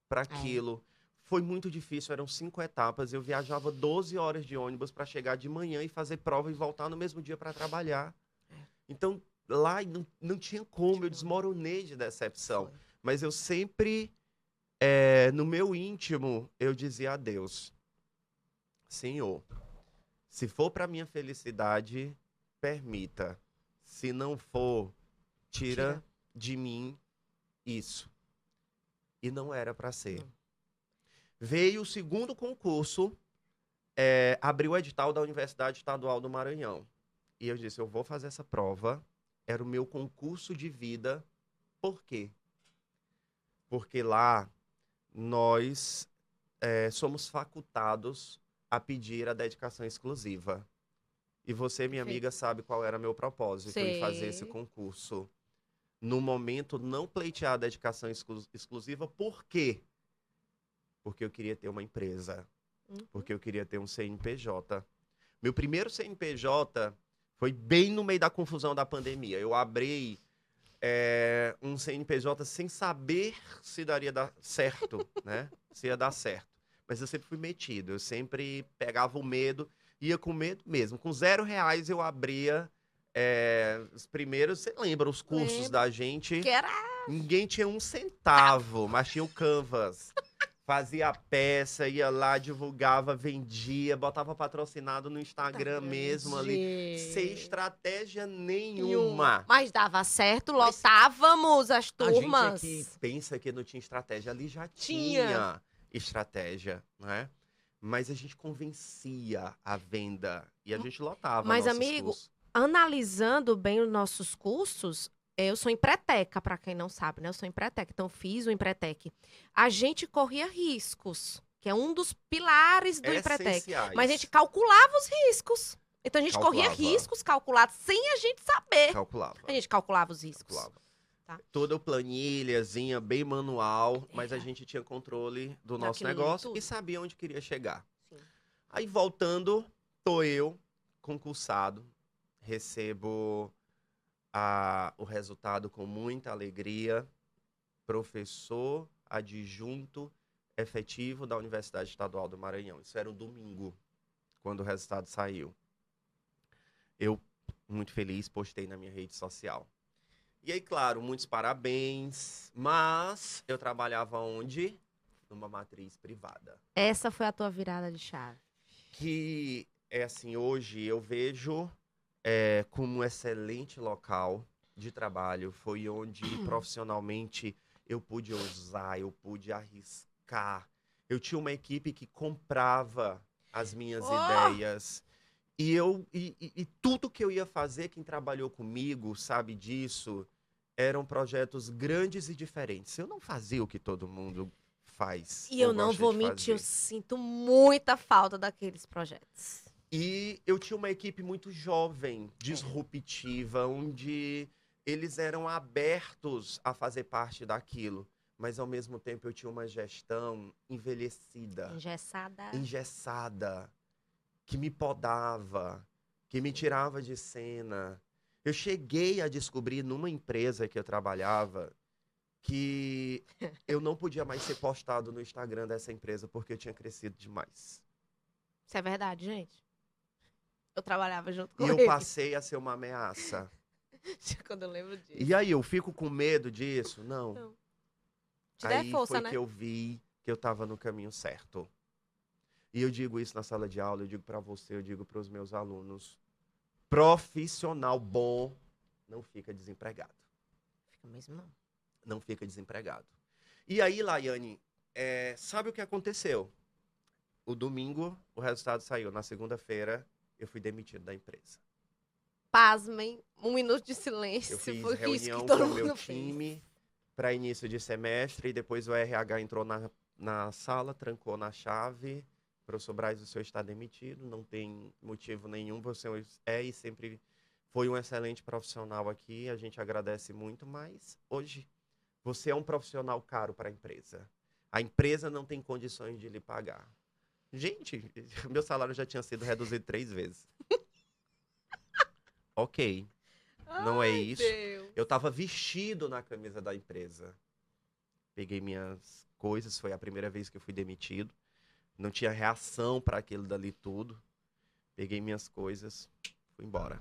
para aquilo. Foi muito difícil, eram 5 etapas. Eu viajava 12 horas de ônibus para chegar de manhã e fazer prova e voltar no mesmo dia para trabalhar. Então, lá não tinha como, eu desmoronei de decepção. Foi. Mas eu sempre, no meu íntimo, eu dizia a Deus: Senhor, se for para minha felicidade, permita. Se não for, tira de mim isso. E não era para ser. Não. Veio o segundo concurso, abriu o edital da Universidade Estadual do Maranhão. E eu disse, eu vou fazer essa prova. Era o meu concurso de vida. Por quê? Porque lá nós somos facultados a pedir a dedicação exclusiva. E você, minha amiga, sabe qual era meu propósito em fazer esse concurso. No momento, não pleitear a dedicação exclusiva. Por quê? Porque eu queria ter uma empresa. Porque eu queria ter um CNPJ. Meu primeiro CNPJ foi bem no meio da confusão da pandemia. Eu abri um CNPJ sem saber se daria certo, né? Se ia dar certo. Mas eu sempre fui metido. Eu sempre pegava o medo, ia com medo mesmo. Com R$0 eu abria os primeiros... Você lembra os cursos da gente? Que era... Ninguém tinha um centavo, mas tinha o Canvas. Fazia a peça, ia lá, divulgava, vendia, botava patrocinado no Instagram mesmo ali. Sem estratégia nenhuma. Mas dava certo, lotávamos as turmas. A gente aqui pensa que não tinha estratégia, ali já tinha estratégia, né? Mas a gente convencia a venda e a gente lotava Mas, nossos amigo, cursos. Analisando bem os nossos cursos, eu sou empreteca, para quem não sabe, né? Eu sou empreteca, então fiz o empretec. A gente corria riscos, que é um dos pilares do empretec. Mas a gente calculava os riscos. Então a gente corria riscos calculados sem a gente saber. Calculava. A gente calculava os riscos. Calculava. Tá. Toda planilhazinha, bem manual, mas a gente tinha controle do nosso Daquilo ali negócio tudo. e sabia onde queria chegar. Sim. Aí voltando, tô eu, concursado, recebo o resultado com muita alegria, professor adjunto efetivo da Universidade Estadual do Maranhão. Isso era um domingo, quando o resultado saiu. Eu, muito feliz, postei na minha rede social. E aí, claro, muitos parabéns, mas eu trabalhava onde? Numa matriz privada. Essa foi a tua virada de chave. Que é assim, hoje eu vejo como um excelente local de trabalho. Foi onde profissionalmente eu pude ousar, eu pude arriscar. Eu tinha uma equipe que comprava as minhas ideias. E tudo que eu ia fazer, quem trabalhou comigo sabe disso, eram projetos grandes e diferentes. Eu não fazia o que todo mundo faz E ou eu não gosta vou de mentir, eu fazer. sinto muita falta daqueles projetos. E eu tinha uma equipe muito jovem, disruptiva, onde eles eram abertos a fazer parte daquilo. Mas, ao mesmo tempo, eu tinha uma gestão envelhecida, Engessada. engessada, que me podava, que me tirava de cena. Eu cheguei a descobrir numa empresa que eu trabalhava que eu não podia mais ser postado no Instagram dessa empresa porque eu tinha crescido demais. Isso é verdade, gente. Eu trabalhava junto E com eu ele. passei a ser uma ameaça. Quando eu lembro disso. E aí, eu fico com medo disso? Não. Não. Te dá Aí força, foi né? que eu vi que eu estava no caminho certo. E eu digo isso na sala de aula, eu digo para você, eu digo para os meus alunos. Profissional bom não fica desempregado. Fica mesmo não. Não fica desempregado. E aí, Laiane, sabe o que aconteceu? O domingo, o resultado saiu. Na segunda-feira, eu fui demitido da empresa. Pasmem, 1 minuto de Eu silêncio. fiz Foi isso que reunião todo com o meu mundo fez. time para início de semestre e depois o RH entrou na sala, trancou na chave. Professor Braz, o senhor está demitido, não tem motivo nenhum, você e sempre foi um excelente profissional aqui, a gente agradece muito, mas hoje você é um profissional caro para a empresa. A empresa não tem condições de lhe pagar. Gente, meu salário já tinha sido reduzido 3 vezes. Ok, não é Ai, isso. Deus. Eu estava vestido na camisa da empresa. Peguei minhas coisas, foi a primeira vez que eu fui demitido. Não tinha reação para aquilo dali tudo. Peguei minhas coisas, fui embora.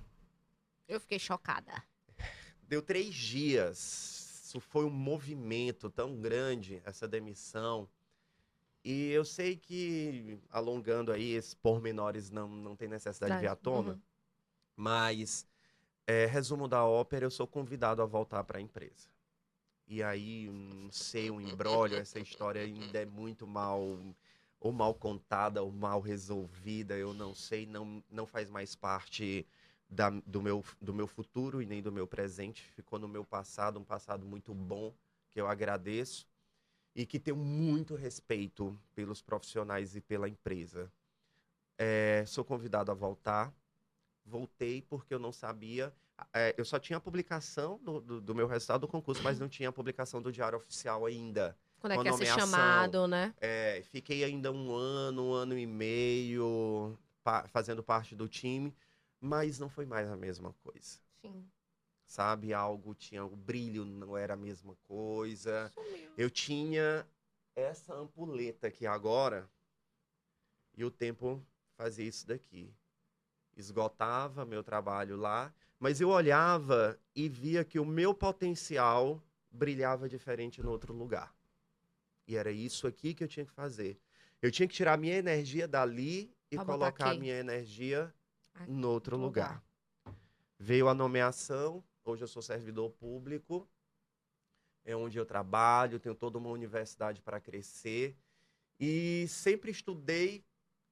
Eu fiquei chocada. Deu 3 dias. Isso foi um movimento tão grande, essa demissão. E eu sei que, alongando aí, esses pormenores não tem necessidade de vir à tona. Uhum. Mas, resumo da ópera, eu sou convidado a voltar para a empresa. E aí, não sei, um imbróglio, essa história ainda é muito ou mal contada, ou mal resolvida, eu não sei, não faz mais parte do meu futuro e nem do meu presente. Ficou no meu passado, um passado muito bom, que eu agradeço, e que tenho muito respeito pelos profissionais e pela empresa. Sou convidado a voltar. Voltei porque eu não sabia. Eu só tinha a publicação do meu resultado do concurso, mas não tinha a publicação do Diário Oficial ainda. Quando é Com a que ia ser nomeação. chamado, né? Fiquei ainda um ano e meio fazendo parte do time, mas não foi mais a mesma coisa. Sim. Sabe? O brilho não era a mesma coisa. Sumiu. Eu tinha essa ampulheta aqui agora e o tempo fazia isso daqui. Esgotava meu trabalho lá, mas eu olhava e via que o meu potencial brilhava diferente no outro lugar. E era isso aqui que eu tinha que fazer. Eu tinha que tirar a minha energia dali e Pra botar colocar a aqui. minha energia Aqui, em outro outro lugar. lugar. Veio a nomeação, hoje eu sou servidor público, é onde eu trabalho, tenho toda uma universidade para crescer e sempre estudei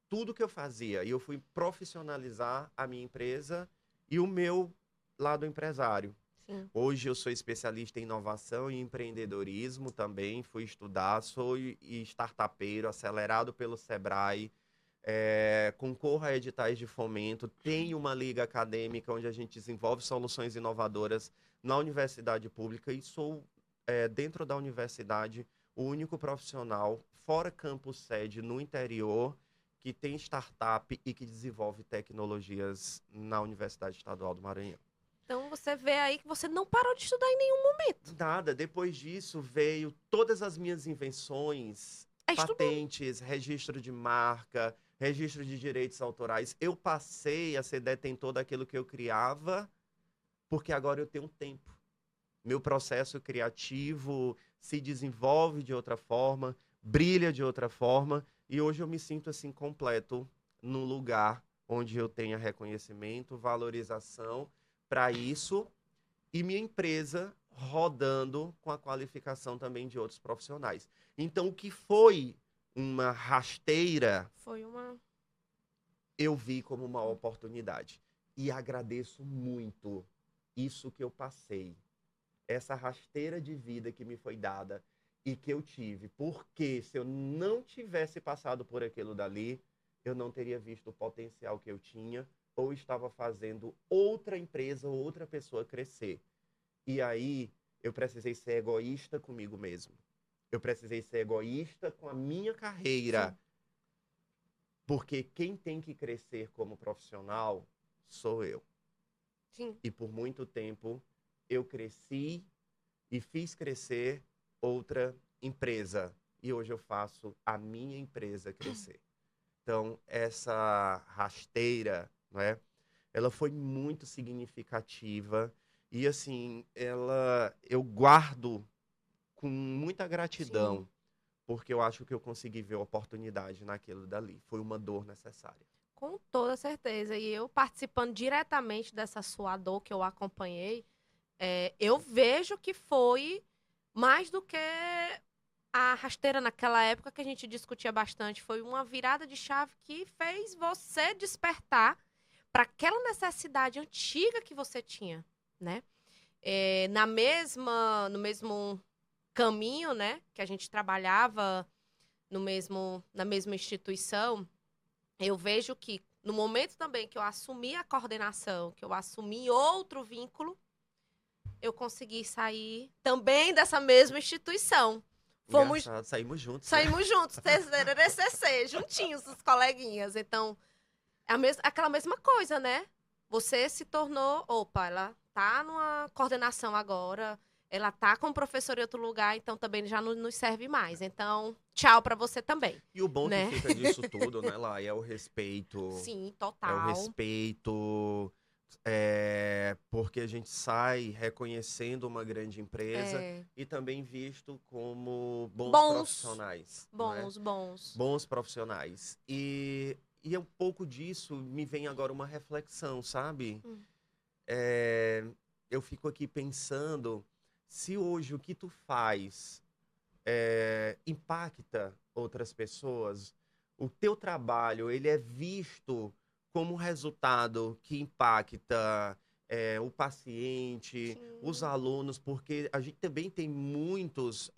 tudo que eu fazia. E eu fui profissionalizar a minha empresa e o meu lado empresário. Sim. Hoje eu sou especialista em inovação e empreendedorismo também. Fui estudar, sou startupeiro, acelerado pelo Sebrae. concorro a editais de fomento, tenho uma liga acadêmica onde a gente desenvolve soluções inovadoras na universidade pública e sou, dentro da universidade, o único profissional fora campus sede no interior que tem startup e que desenvolve tecnologias na Universidade Estadual do Maranhão. Então você vê aí que você não parou de estudar em nenhum momento. Nada, depois disso veio todas as minhas invenções, Estudando. patentes, registro de marca, registro de direitos autorais. Eu passei a ser detentor daquilo que eu criava, porque agora eu tenho tempo. Meu processo criativo se desenvolve de outra forma, brilha de outra forma, e hoje eu me sinto assim completo num lugar onde eu tenha reconhecimento, valorização para isso e minha empresa rodando com a qualificação também de outros profissionais. Então, o que foi uma rasteira, Foi uma... eu vi como uma oportunidade. E agradeço muito isso que eu passei, essa rasteira de vida que me foi dada e que eu tive. Porque se eu não tivesse passado por aquilo dali, eu não teria visto o potencial que eu tinha ou estava fazendo outra empresa ou outra pessoa crescer. E aí, eu precisei ser egoísta comigo mesmo. Eu precisei ser egoísta com a minha carreira. Sim. Porque quem tem que crescer como profissional sou eu. Sim. E por muito tempo, eu cresci e fiz crescer outra empresa. E hoje eu faço a minha empresa crescer. Então, essa rasteira, não é? Ela foi muito significativa e assim, eu guardo com muita Sim. gratidão, porque eu acho que eu consegui ver oportunidade naquilo dali. Foi uma dor necessária. Com toda certeza. E eu participando diretamente dessa sua dor que eu acompanhei, eu vejo que foi mais do que a rasteira naquela época que a gente discutia bastante. Foi uma virada de chave que fez você despertar para aquela necessidade antiga que você tinha, né? No mesmo caminho, né? Que a gente trabalhava na mesma instituição, eu vejo que no momento também que eu assumi a coordenação, que eu assumi outro vínculo, eu consegui sair também dessa mesma instituição. Engraçado, saímos juntos, né? Saímos juntos, TCC, juntinhos, os coleguinhas. Então, aquela mesma coisa, né? Você se tornou, opa, ela tá numa coordenação agora, ela tá com o professor em outro lugar, então também já não nos serve mais. Então, tchau pra você também, E o bom que né? fica disso tudo, né, Lai, é o respeito. Sim, É o total. respeito, porque a gente sai reconhecendo uma grande empresa É, e também visto como bons bons, profissionais, não é? bons, bons. Bons profissionais. E é um pouco disso, me vem agora uma reflexão, sabe? Hum. É, eu fico aqui pensando se hoje o que tu faz impacta outras pessoas, o teu trabalho ele é visto como um resultado que impacta o paciente, os Sim, alunos, porque a gente também tem muitos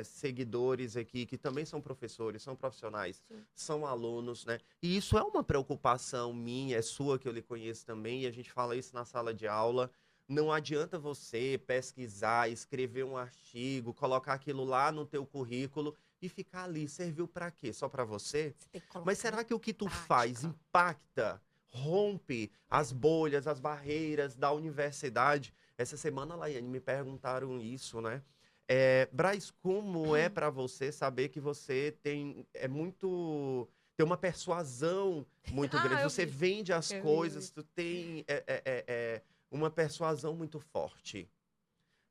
seguidores aqui que também são professores, são profissionais, sim. são alunos, né? E isso é uma preocupação minha, é sua, que eu lhe conheço também, e a gente fala isso na sala de aula. Não adianta você pesquisar, escrever um artigo, colocar aquilo lá no teu currículo e ficar ali. Serviu para quê? Só para você? Você tem que Mas colocar em será que o que tu faz prática. impacta, rompe as bolhas, as barreiras da universidade? Essa semana, Laiane, me perguntaram isso, né? Braz, como é para você saber que você tem uma persuasão muito Ah, grande? eu Você vi. vende as Eu vi. coisas, tu tem uma persuasão muito forte.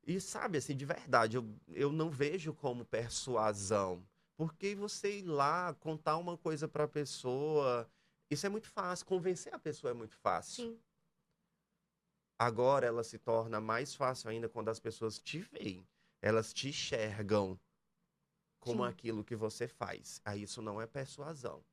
E sabe, assim, de verdade, eu não vejo como persuasão. Porque você ir lá, contar uma coisa para a pessoa, isso é muito fácil. Convencer a pessoa é muito fácil. Sim, Agora ela se torna mais fácil ainda quando as pessoas te veem. Elas te enxergam como sim, aquilo que você faz. Aí isso não é persuasão.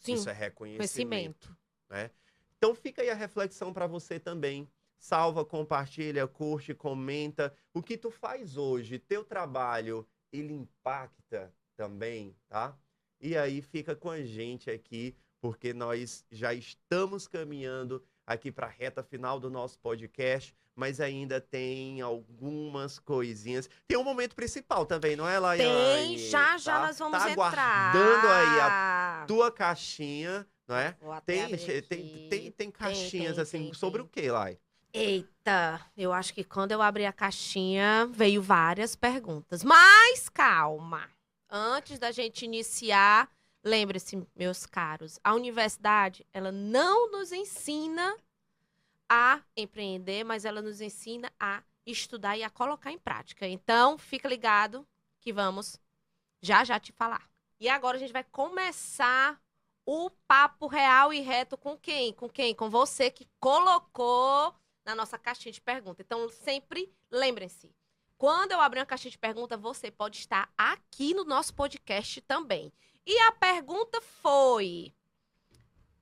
Isso sim. é reconhecimento, Conhecimento. né? Então fica aí a reflexão para você também. Salva, compartilha, curte, comenta. O que tu faz hoje, teu trabalho, ele impacta também, tá? E aí fica com a gente aqui, porque nós já estamos caminhando aqui para a reta final do nosso podcast, mas ainda tem algumas coisinhas. Tem um momento principal também, não é, Tem, Laiane? já nós vamos Tá aguardando aí a entrar. tua caixinha, não é? Vou até Tem, abrir aqui. tem caixinhas assim, sobre o Tem. que, Lai? Eita, eu acho que quando eu abri a caixinha, veio várias perguntas. Mas calma. Antes da gente iniciar, lembre-se, meus caros, a universidade, ela não nos ensina a empreender, mas ela nos ensina a estudar e a colocar em prática. Então, fica ligado que vamos já já te falar. E agora a gente vai começar o papo real e reto com quem? Com quem? Com você que colocou na nossa caixinha de pergunta. Então, sempre lembrem-se, quando eu abrir uma caixinha de pergunta, você pode estar aqui no nosso podcast também. E a pergunta foi...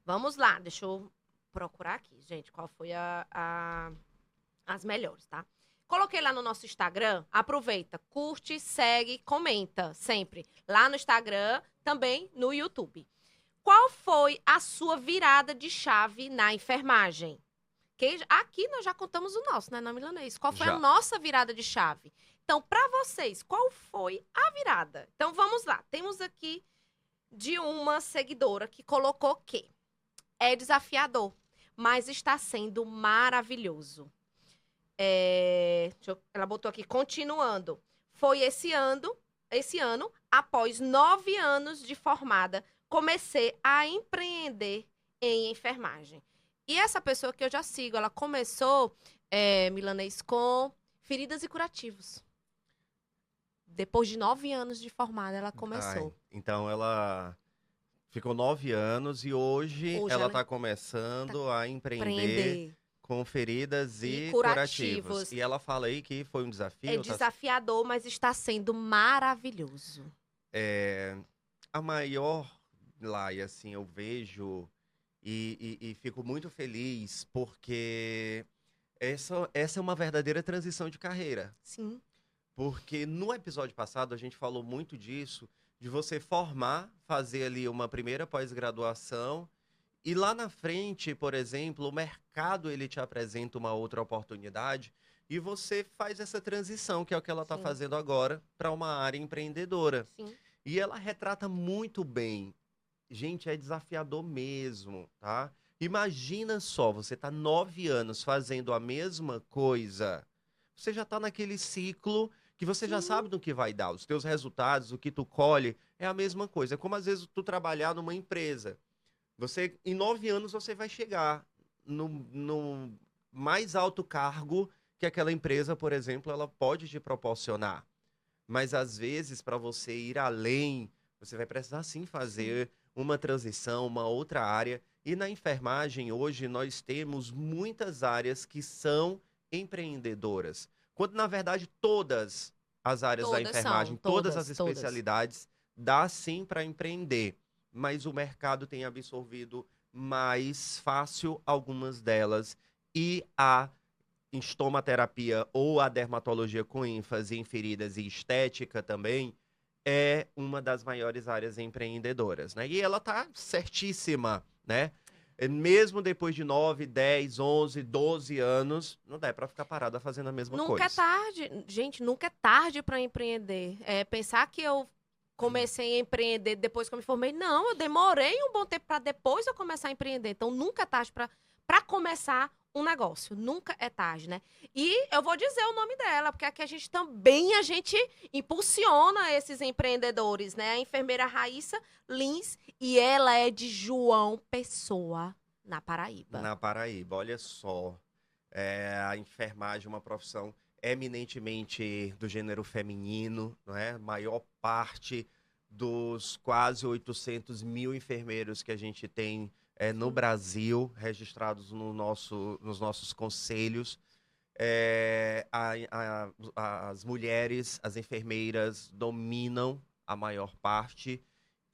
Vamos lá, deixa eu procurar aqui, gente, qual foi as melhores, tá? Coloquei lá no nosso Instagram, aproveita, curte, segue, comenta sempre. Lá no Instagram, também no YouTube. Qual foi a sua virada de chave na enfermagem? Aqui nós já contamos o nosso, né, na Milanês. Qual foi a Já. nossa virada de chave? Então, para vocês, qual foi a virada? Então, vamos lá. Temos aqui de uma seguidora que colocou que é desafiador, mas está sendo maravilhoso. Ela botou aqui, continuando. Foi esse ano, após 9 anos de formada, comecei a empreender em enfermagem. E essa pessoa que eu já sigo, ela começou, Milanês, com feridas e curativos. Depois de 9 anos de formada, ela começou. Então ela ficou 9 anos e hoje ela ela está começando a empreender empreender. com feridas e curativos. curativos. E ela fala aí que foi um desafio. É desafiador, mas está sendo maravilhoso. A maior, Lai, assim, eu vejo e fico muito feliz porque essa é uma verdadeira transição de carreira. Sim. Porque no episódio passado a gente falou muito disso, de você formar, fazer ali uma primeira pós-graduação e lá na frente, por exemplo, o mercado ele te apresenta uma outra oportunidade e você faz essa transição, que é o que ela está Sim. fazendo agora, para uma área empreendedora. Sim. E ela retrata muito bem. Gente, é desafiador mesmo, tá? Imagina só, você tá 9 anos fazendo a mesma coisa. Você já tá naquele ciclo que você já Sim. sabe do que vai dar. Os teus resultados, o que tu colhe, é a mesma coisa. É como às vezes tu trabalhar numa empresa. Você, em 9 anos, você vai chegar no mais alto cargo que aquela empresa, por exemplo, ela pode te proporcionar. Mas às vezes, para você ir além, você vai precisar sim fazer uma transição, uma outra área. E na enfermagem, hoje, nós temos muitas áreas que são empreendedoras. Quando, na verdade, todas as áreas da enfermagem, todas as especialidades, dá sim para empreender. Mas o mercado tem absorvido mais fácil algumas delas. E a estomaterapia ou a dermatologia com ênfase em feridas e estética também é uma das maiores áreas empreendedoras, né? E ela tá certíssima, né? Mesmo depois de 9, 10, 11, 12 anos, não dá para ficar parada fazendo a mesma coisa. Nunca é tarde, gente, nunca é tarde para empreender. Pensar que eu comecei a empreender depois que eu me formei, não, eu demorei um bom tempo para depois eu começar a empreender. Então, nunca é tarde para começar um negócio. Nunca é tarde, né? E eu vou dizer o nome dela, porque aqui a gente impulsiona esses empreendedores, né? A enfermeira Raíssa Lins, e ela é de João Pessoa, na Paraíba. Na Paraíba, olha só. A enfermagem é uma profissão eminentemente do gênero feminino, não é? A maior parte dos quase 800 mil enfermeiros que a gente tem no Brasil, registrados nos nossos conselhos. As mulheres, as enfermeiras dominam a maior parte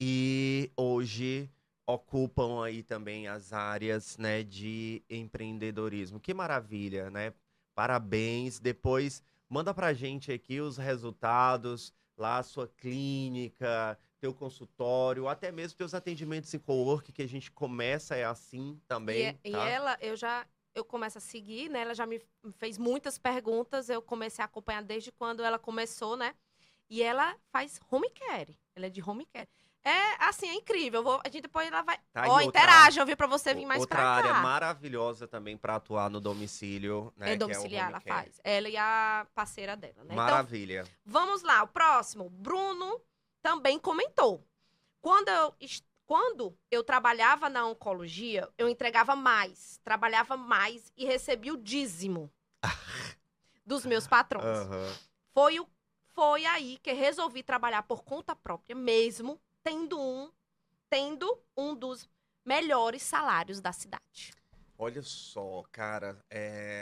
e hoje ocupam aí também as áreas, né, de empreendedorismo. Que maravilha, né? Parabéns. Depois manda pra gente aqui os resultados, lá a sua clínica, teu consultório, até mesmo teus atendimentos em cowork, que a gente começa assim também, E tá? ela, eu começo a seguir, né? Ela já me fez muitas perguntas, eu comecei a acompanhar desde quando ela começou, né? E ela faz home care. Ela é de home care. É, assim, é incrível. A gente depois ela vai... Tá aí Ó, outra, interage, eu vi pra você vir mais outra pra área cá. maravilhosa também para atuar no domicílio, É né? Que é o domiciliar, home ela care. faz. Ela e a parceira dela, né? Então, Maravilha. vamos lá. O próximo. Bruno também comentou. Quando eu trabalhava na oncologia, eu entregava mais, trabalhava mais e recebia o dízimo dos meus patrões. Aham. Foi, foi aí que resolvi trabalhar por conta própria, mesmo tendo um dos melhores salários da cidade. Olha só, cara,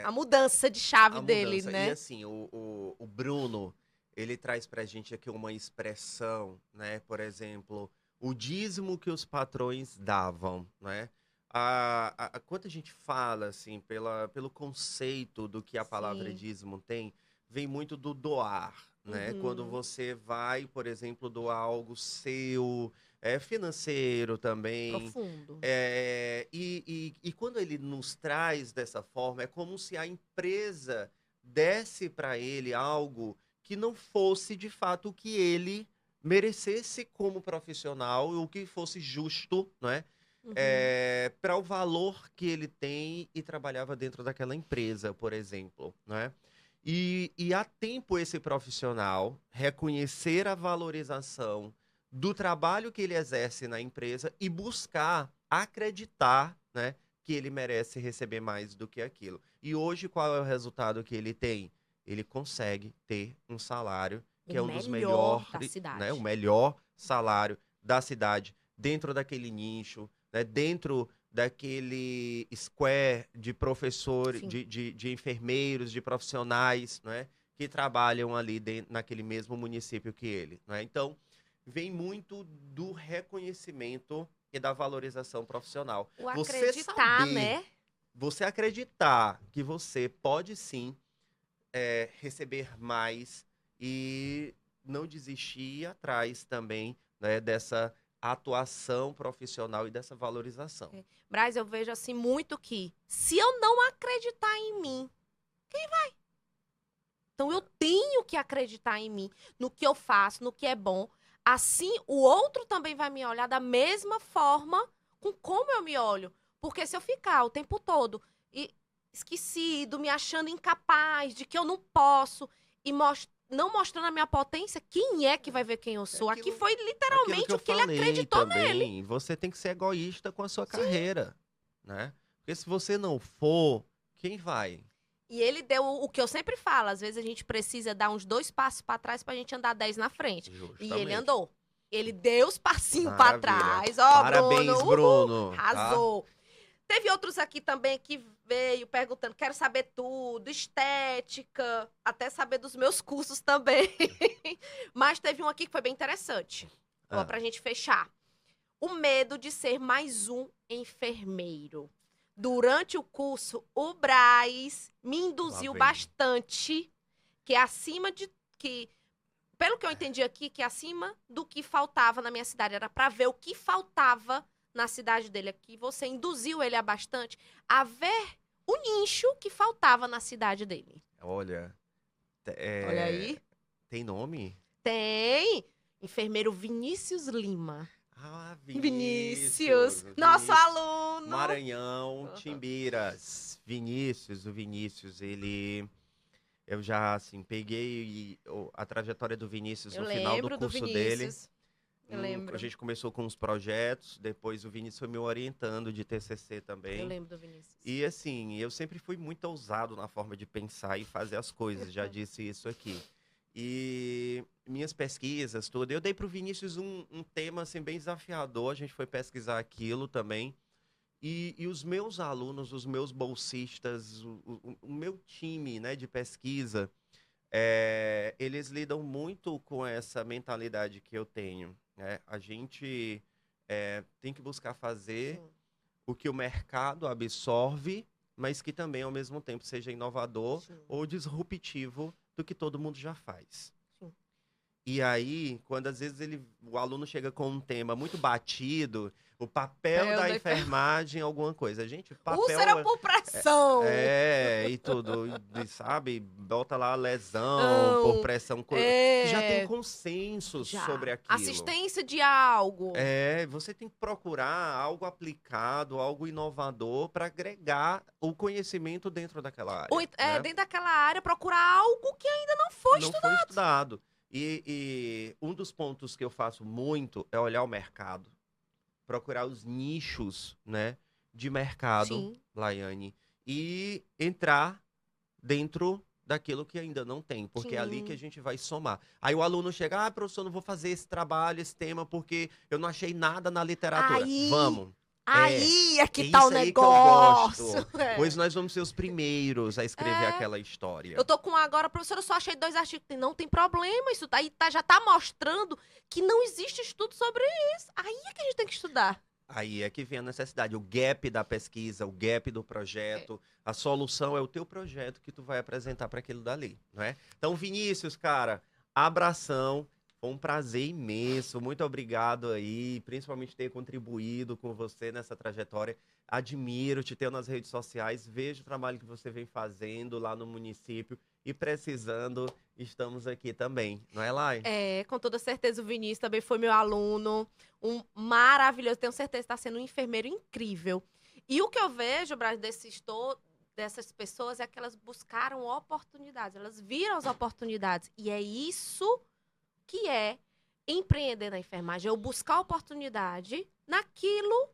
A mudança de chave a dele, mudança. E né? assim, o Bruno, ele traz pra gente aqui uma expressão, né? Por exemplo, o dízimo que os patrões davam, né? Quando a gente fala, assim, pelo conceito do que a palavra Sim. dízimo tem, vem muito do doar, né? Quando Uhum. você vai, por exemplo, doar algo seu, financeiro também. Profundo. E quando ele nos traz dessa forma, é como se a empresa desse para ele algo que não fosse de fato o que ele merecesse como profissional, o que fosse justo, não é? Uhum. Para o valor que ele tem e trabalhava dentro daquela empresa, por exemplo, não é? E há tempo esse profissional reconhecer a valorização do trabalho que ele exerce na empresa e buscar acreditar, né, que ele merece receber mais do que aquilo. E hoje, qual é o resultado que ele tem? Ele consegue ter um salário O que é um dos melhor da melhores, né, o cidade. melhor salário da cidade, dentro daquele nicho, né, dentro daquele square de professores, Sim. de enfermeiros, de profissionais, né, que trabalham ali naquele mesmo município que ele, né? Então, vem muito do reconhecimento e da valorização profissional. O Você acreditar, saber, né? você acreditar que você pode sim receber mais e não desistir e ir atrás também, né, dessa atuação profissional e dessa valorização. Braz, eu vejo assim muito que se eu não acreditar em mim, então eu tenho que acreditar em mim, no que eu faço, no que é bom. Assim, o outro também vai me olhar da mesma forma com como eu me olho. Porque se eu ficar o tempo todo esquecido, me achando incapaz, de que eu não posso, e não mostrando a minha potência, quem é que vai ver quem eu É sou? Aqui aquilo, foi aquilo que literalmente eu o que ele falei acreditou nele. também, você tem que ser egoísta com a sua Sim. carreira, né? Porque se você não for, quem vai? E ele deu o que eu sempre falo, às vezes a gente precisa dar uns 2 passos para trás pra gente andar 10 na frente. E ele Justamente. andou. Ele deu os passinhos para Maravilha. trás. Ó, Bruno, Parabéns, uhul, Bruno, tá? arrasou. Teve outros aqui também que veio perguntando, quero saber tudo, estética, até saber dos meus cursos também. Mas teve um aqui que foi bem interessante. Ó, Ah, pra gente fechar. O medo de ser mais um enfermeiro. Durante o curso, o Braz me lá induziu vem. bastante que acima de que, pelo que eu entendi aqui, que acima do que faltava na minha cidade era para ver o que faltava na cidade dele aqui. Você induziu ele a bastante a ver o nicho que faltava na cidade dele. Olha, Olha aí. tem nome? Tem enfermeiro Vinícius Lima. Ah, Vinícius, Vinícius. nosso Vinícius. aluno. Maranhão, Uhum. Timbiras. Vinícius, o Vinícius, ele. Eu já, assim, peguei a trajetória do Vinícius Eu no final do lembro do curso dele. Vinícius. Eu A lembro. gente começou com os projetos, depois o Vinícius foi me orientando de TCC Eu também. lembro do Vinícius. E assim, eu sempre fui muito ousado na forma de pensar e fazer as coisas, já disse isso aqui. E minhas pesquisas, tudo, eu dei para o Vinícius um tema assim, bem desafiador, a gente foi pesquisar aquilo também. E os meus alunos, os meus bolsistas, o meu time, né, de pesquisa, eles lidam muito com essa mentalidade que eu tenho, né? A gente tem que buscar fazer Sim, o que o mercado absorve, mas que também, ao mesmo tempo, seja inovador sim, ou disruptivo do que todo mundo já faz. sim. E aí, quando às vezes o aluno chega com um tema muito batido, o papel Papel da da enfermagem é alguma coisa. Gente, Úlcera papel por pressão. e tudo, e sabe? Bota lá lesão por Não, pressão, que já tem é, consenso já. sobre aquilo. Assistência de algo. Você tem que procurar algo aplicado, algo inovador para agregar o conhecimento dentro daquela área, né? Dentro daquela área, procurar algo que ainda não foi Não foi estudado. estudado. E um dos pontos que eu faço muito é olhar o mercado, procurar os nichos, né, de mercado, Sim. Laiane, e entrar dentro daquilo que ainda não tem, porque é ali que a Sim. gente vai somar. Aí o aluno chega, professor, não vou fazer esse trabalho, esse tema, porque eu não achei nada na literatura. Aí, Vamos. aí é É que tá o isso aí que eu negócio. gosto. Pois nós vamos ser os primeiros a escrever É. aquela história. Eu tô com agora, professora, eu só achei 2 artigos. Não tem problema, isso daí já tá mostrando que não existe estudo sobre isso. Aí é que a gente tem que estudar. Aí é que vem a necessidade, o gap da pesquisa, o gap do É. projeto. A solução é o teu projeto que tu vai apresentar para aquilo dali, não é? Então, Vinícius, cara, abração. Foi um prazer imenso. Muito obrigado aí, principalmente ter contribuído com você nessa trajetória. Admiro, te tenho nas redes sociais, vejo o trabalho que você vem fazendo lá no município e precisando, estamos aqui também, não é, Lai? Com toda certeza o Vinícius também foi meu aluno, um maravilhoso, tenho certeza que está sendo um enfermeiro incrível. E o que eu vejo, Braz, dessas pessoas é que elas buscaram oportunidades, elas viram as oportunidades. E é isso que é empreender na enfermagem, é eu buscar oportunidade naquilo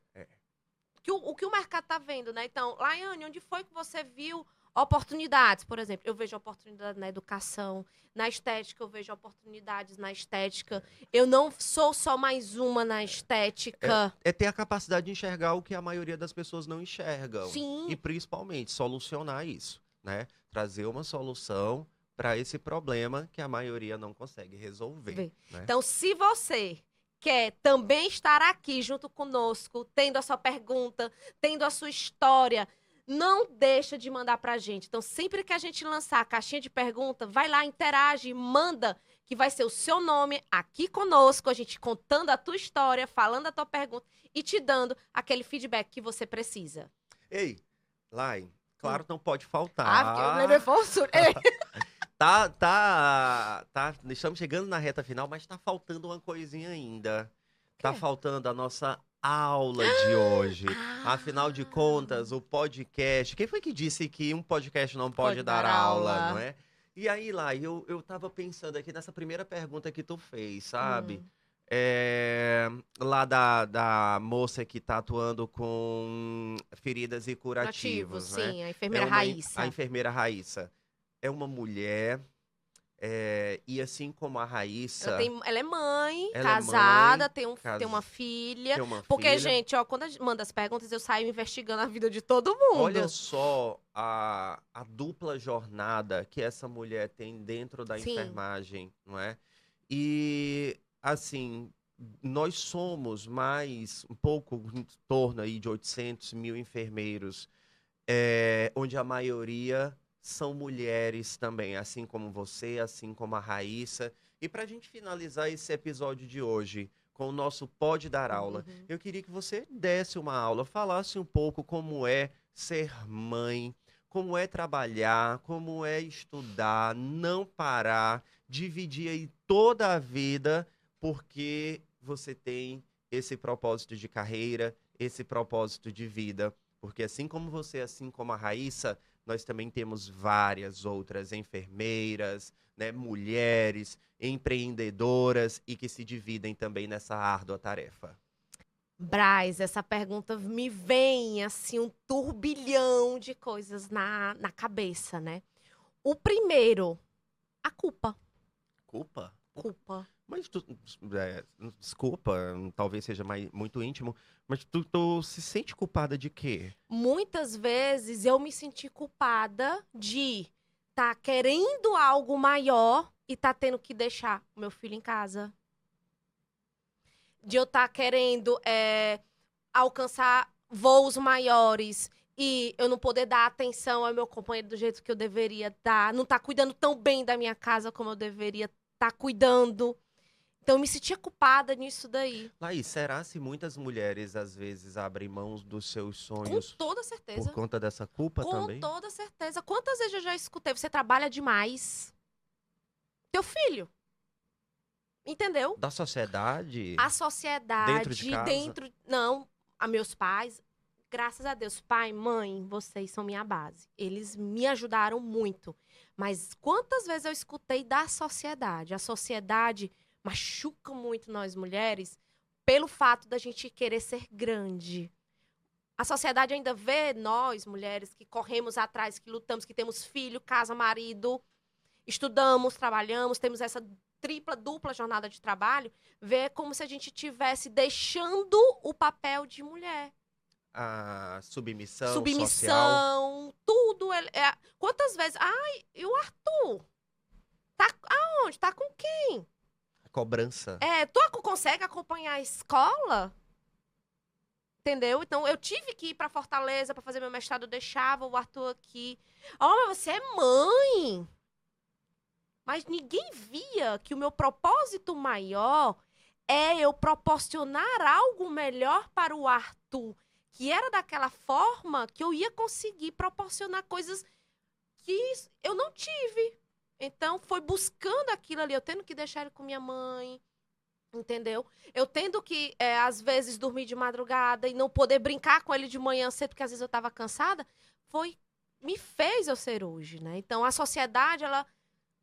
que o mercado está vendo, né? Então, Laiane, onde foi que você viu oportunidades? Por exemplo, eu vejo oportunidade na educação, na estética, eu vejo oportunidades na estética. Eu não sou só mais uma na estética. É ter a capacidade de enxergar o que a maioria das pessoas não enxergam. Sim. E principalmente solucionar isso, né? Trazer uma solução para esse problema que a maioria não consegue resolver. Né? Então, se você quer também estar aqui junto conosco, tendo a sua pergunta, tendo a sua história, não deixa de mandar pra gente. Então, sempre que a gente lançar a caixinha de pergunta, vai lá, interage, manda, que vai ser o seu nome aqui conosco, a gente contando a tua história, falando a tua pergunta e te dando aquele feedback que você precisa. Ei, Lai, claro que não pode faltar. Porque eu levei força. Estamos chegando na reta final, mas tá faltando uma coisinha ainda. Tá faltando a nossa aula de hoje. Afinal de contas, o podcast... Quem foi que disse que um podcast não pode dar aula, não é? E aí, lá, eu tava pensando aqui nessa primeira pergunta que tu fez, sabe? Lá da moça que tá atuando com feridas e curativos, né? Sim, a enfermeira Raíssa. A enfermeira Raíssa. É uma mulher, e assim como a Raíssa... Ela é mãe, casada, tem uma filha. Porque, gente, ó, quando a gente manda as perguntas, eu saio investigando a vida de todo mundo. Olha só a dupla jornada que essa mulher tem dentro da enfermagem, não é? E, assim, nós somos um pouco em torno aí de 800 mil enfermeiros, onde a maioria... são mulheres também, assim como você, assim como a Raíssa. E para a gente finalizar esse episódio de hoje com o nosso Pode Dar Aula, eu queria que você desse uma aula, falasse um pouco como é ser mãe, como é trabalhar, como é estudar, não parar, dividir aí toda a vida, porque você tem esse propósito de carreira, esse propósito de vida. Porque assim como você, assim como a Raíssa, nós também temos várias outras enfermeiras, né, mulheres, empreendedoras e que se dividem também nessa árdua tarefa. Braz, essa pergunta me vem assim um turbilhão de coisas na cabeça, né? O primeiro, a culpa. Culpa? Culpa. Mas desculpa, talvez seja muito íntimo, mas tu se sente culpada de quê? Muitas vezes eu me senti culpada de estar querendo algo maior e estar tendo que deixar o meu filho em casa. De eu estar querendo alcançar voos maiores e eu não poder dar atenção ao meu companheiro do jeito que eu deveria dar, não estar cuidando tão bem da minha casa como eu deveria tá cuidando. Então, eu me sentia culpada nisso daí. Laís, será se muitas mulheres, às vezes, abrem mãos dos seus Com sonhos toda por certeza. conta dessa culpa Com também? toda certeza. Quantas vezes eu já escutei? Você trabalha demais. Teu filho. Entendeu? Da sociedade? A sociedade, Dentro de casa? Não, a meus pais, graças a Deus, pai, mãe, vocês são minha base. Eles me ajudaram muito. Mas quantas vezes eu escutei da sociedade? A sociedade machuca muito nós mulheres pelo fato da gente querer ser grande. A sociedade ainda vê nós, mulheres, que corremos atrás, que lutamos, que temos filho, casa, marido, estudamos, trabalhamos, temos essa tripla, dupla jornada de trabalho, vê como se a gente estivesse deixando o papel de mulher. A submissão social? Submissão, tudo. Quantas vezes... Ai, e o Arthur? Tá aonde? Tá com quem? A cobrança. Tu consegue acompanhar a escola? Entendeu? Então, eu tive que ir pra Fortaleza pra fazer meu mestrado, eu deixava o Arthur aqui. Mas você é mãe! Mas ninguém via que o meu propósito maior é eu proporcionar algo melhor para o Arthur, que era daquela forma que eu ia conseguir proporcionar coisas que eu não tive. Então, foi buscando aquilo ali, eu tendo que deixar ele com minha mãe, entendeu? Eu tendo que, às vezes, dormir de madrugada e não poder brincar com ele de manhã cedo, porque às vezes eu estava cansada, me fez eu ser hoje, né? Então, a sociedade, ela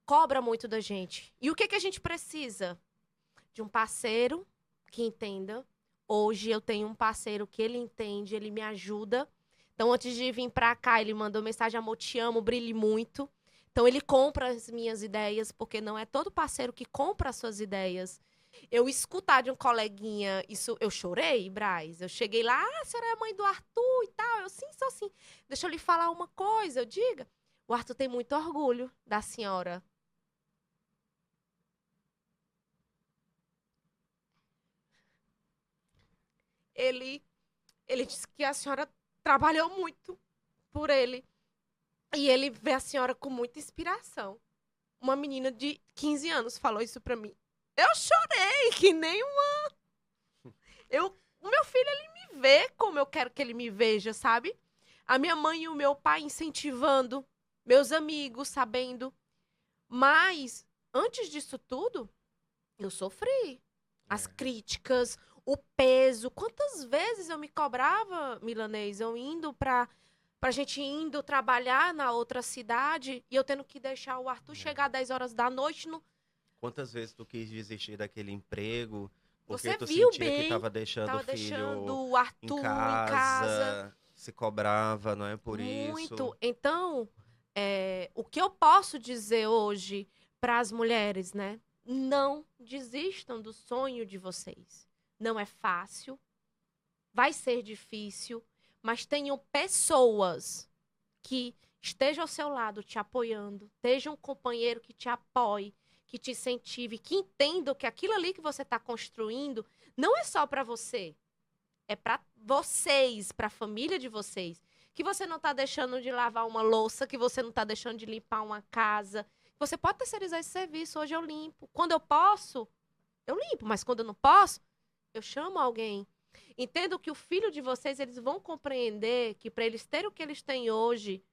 cobra muito da gente. E o que a gente precisa? De um parceiro que entenda. Hoje eu tenho um parceiro que ele entende, ele me ajuda. Então, antes de vir pra cá, ele mandou mensagem: amor, te amo, brilhe muito. Então, ele compra as minhas ideias, porque não é todo parceiro que compra as suas ideias. Eu escutar de um coleguinha, isso, eu chorei, Braz. Eu cheguei lá, a senhora é a mãe do Arthur e tal. Eu, sim, sou sim. Deixa eu lhe falar uma coisa, eu diga. O Arthur tem muito orgulho da senhora. Ele disse que a senhora trabalhou muito por ele. E ele vê a senhora com muita inspiração. Uma menina de 15 anos falou isso pra mim. Eu chorei, que nem uma... O meu filho, ele me vê como eu quero que ele me veja, sabe? A minha mãe e o meu pai incentivando, meus amigos sabendo. Mas, antes disso tudo, eu sofri. As críticas, o peso. Quantas vezes eu me cobrava, Milanês, eu indo pra gente indo trabalhar na outra cidade e eu tendo que deixar o Arthur chegar às 10 horas da noite no... Quantas vezes tu quis desistir daquele emprego porque Você tu viu sentia bem, que tava deixando o filho deixando o Arthur em casa, se cobrava, não é por muito. isso? Então, o que eu posso dizer hoje para as mulheres, né? Não desistam do sonho de vocês. Não é fácil, vai ser difícil, mas tenham pessoas que estejam ao seu lado te apoiando, esteja um companheiro que te apoie, que te incentive, que entenda que aquilo ali que você está construindo não é só para você, é para vocês, para a família de vocês. Que você não está deixando de lavar uma louça, que você não está deixando de limpar uma casa. Você pode terceirizar esse serviço, hoje eu limpo. Quando eu posso, eu limpo, mas quando eu não posso, eu chamo alguém. Entendo que o filho de vocês, eles vão compreender que para eles terem o que eles têm hoje,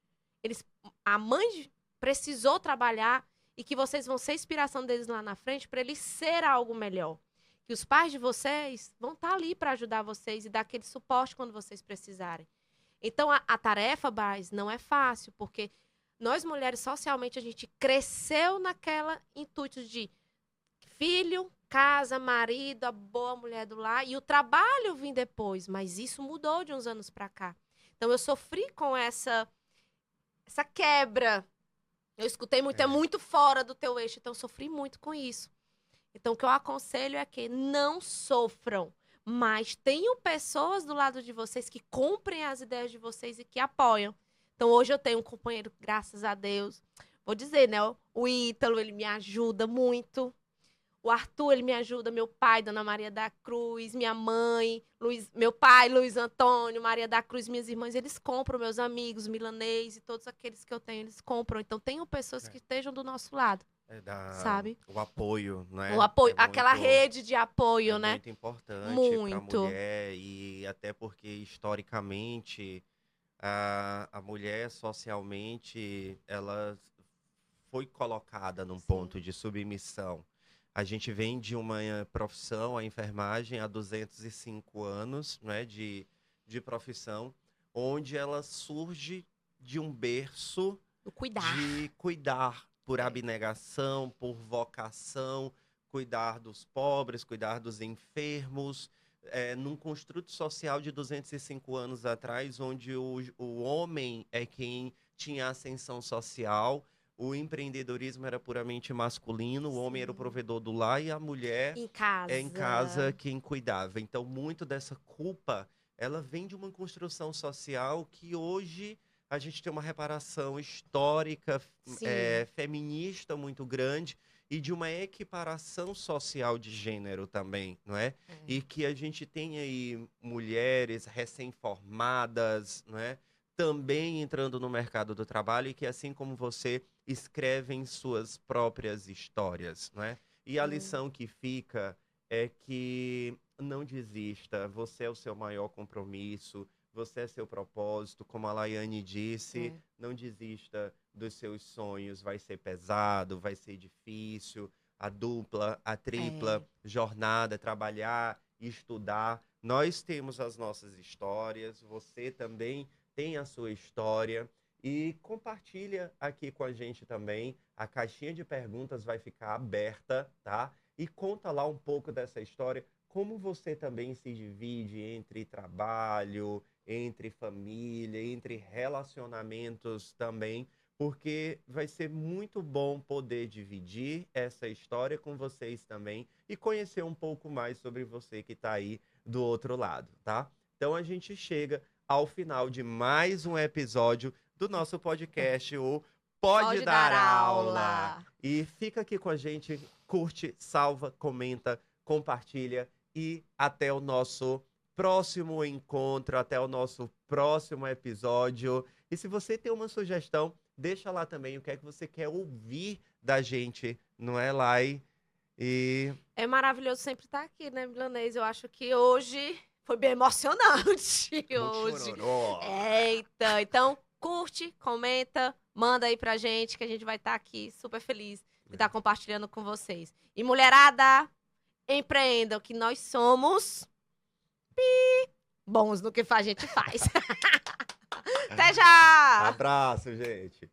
a mãe precisou trabalhar e que vocês vão ser inspiração deles lá na frente para eles ser algo melhor. Que os pais de vocês vão estar ali para ajudar vocês e dar aquele suporte quando vocês precisarem. Então, a tarefa, Braz, não é fácil, porque nós mulheres, socialmente, a gente cresceu naquela intuito de filho, casa, marido, a boa mulher do lar, e o trabalho vem depois, mas isso mudou de uns anos para cá. Então, eu sofri com essa quebra. Eu escutei muito, é muito fora do teu eixo, então eu sofri muito com isso. Então, o que eu aconselho é que não sofram, mas tenham pessoas do lado de vocês que comprem as ideias de vocês e que apoiam. Então, hoje eu tenho um companheiro, graças a Deus. Vou dizer, né? O Ítalo, ele me ajuda muito. O Arthur, ele me ajuda. Meu pai, Dona Maria da Cruz. Minha mãe, meu pai, Luiz Antônio, Maria da Cruz. Minhas irmãs, eles compram. Meus amigos, Milanês e todos aqueles que eu tenho, eles compram. Então, tenham pessoas que estejam do nosso lado. sabe? O apoio, né? O apoio, É aquela muito, rede de apoio, é né? muito importante para a Muito. mulher e até porque historicamente a mulher socialmente ela foi colocada num Sim. ponto de submissão. A gente vem de uma profissão, a enfermagem, há 205 anos, né, de profissão, onde ela surge de um berço O cuidar. de cuidar por É. abnegação, por vocação, cuidar dos pobres, cuidar dos enfermos, num construto social de 205 anos atrás, onde o homem é quem tinha ascensão social, o empreendedorismo era puramente masculino, o homem era o Sim. provedor do lar e a mulher Em em casa casa. quem cuidava. Então, muito dessa culpa, ela vem de uma construção social que hoje a gente tem uma reparação histórica, Sim. feminista muito grande e de uma equiparação social de gênero também, não é? É. E que a gente tem aí mulheres recém-formadas, não é? Também entrando no mercado do trabalho e que, assim como você, escrevem suas próprias histórias, não é? E a lição que fica é que não desista, você é o seu maior compromisso, você é seu propósito, como a Laiane disse, É. não desista dos seus sonhos, vai ser pesado, vai ser difícil, a dupla, a tripla jornada, trabalhar, estudar. Nós temos as nossas histórias, você também tem a sua história e compartilha aqui com a gente também. A caixinha de perguntas vai ficar aberta, tá? E conta lá um pouco dessa história, como você também se divide entre trabalho, entre família, entre relacionamentos também, porque vai ser muito bom poder dividir essa história com vocês também e conhecer um pouco mais sobre você que está aí do outro lado, tá? Então a gente chega ao final de mais um episódio do nosso podcast, o Pode Pode dar Dar Aula. aula. E fica aqui com a gente, curte, salva, comenta, compartilha e até o nosso próximo encontro, até o nosso próximo episódio. E se você tem uma sugestão, deixa lá também o que é que você quer ouvir da gente, não é, Lai? E É maravilhoso sempre estar aqui, né, Milanês? Eu acho que hoje foi bem emocionante. muito Hoje. chororó. Eita, então curte, comenta, manda aí pra gente que a gente vai estar aqui super feliz de estar compartilhando com vocês. E mulherada, empreendam que nós somos bons no que a gente faz. Até já! Abraço, gente.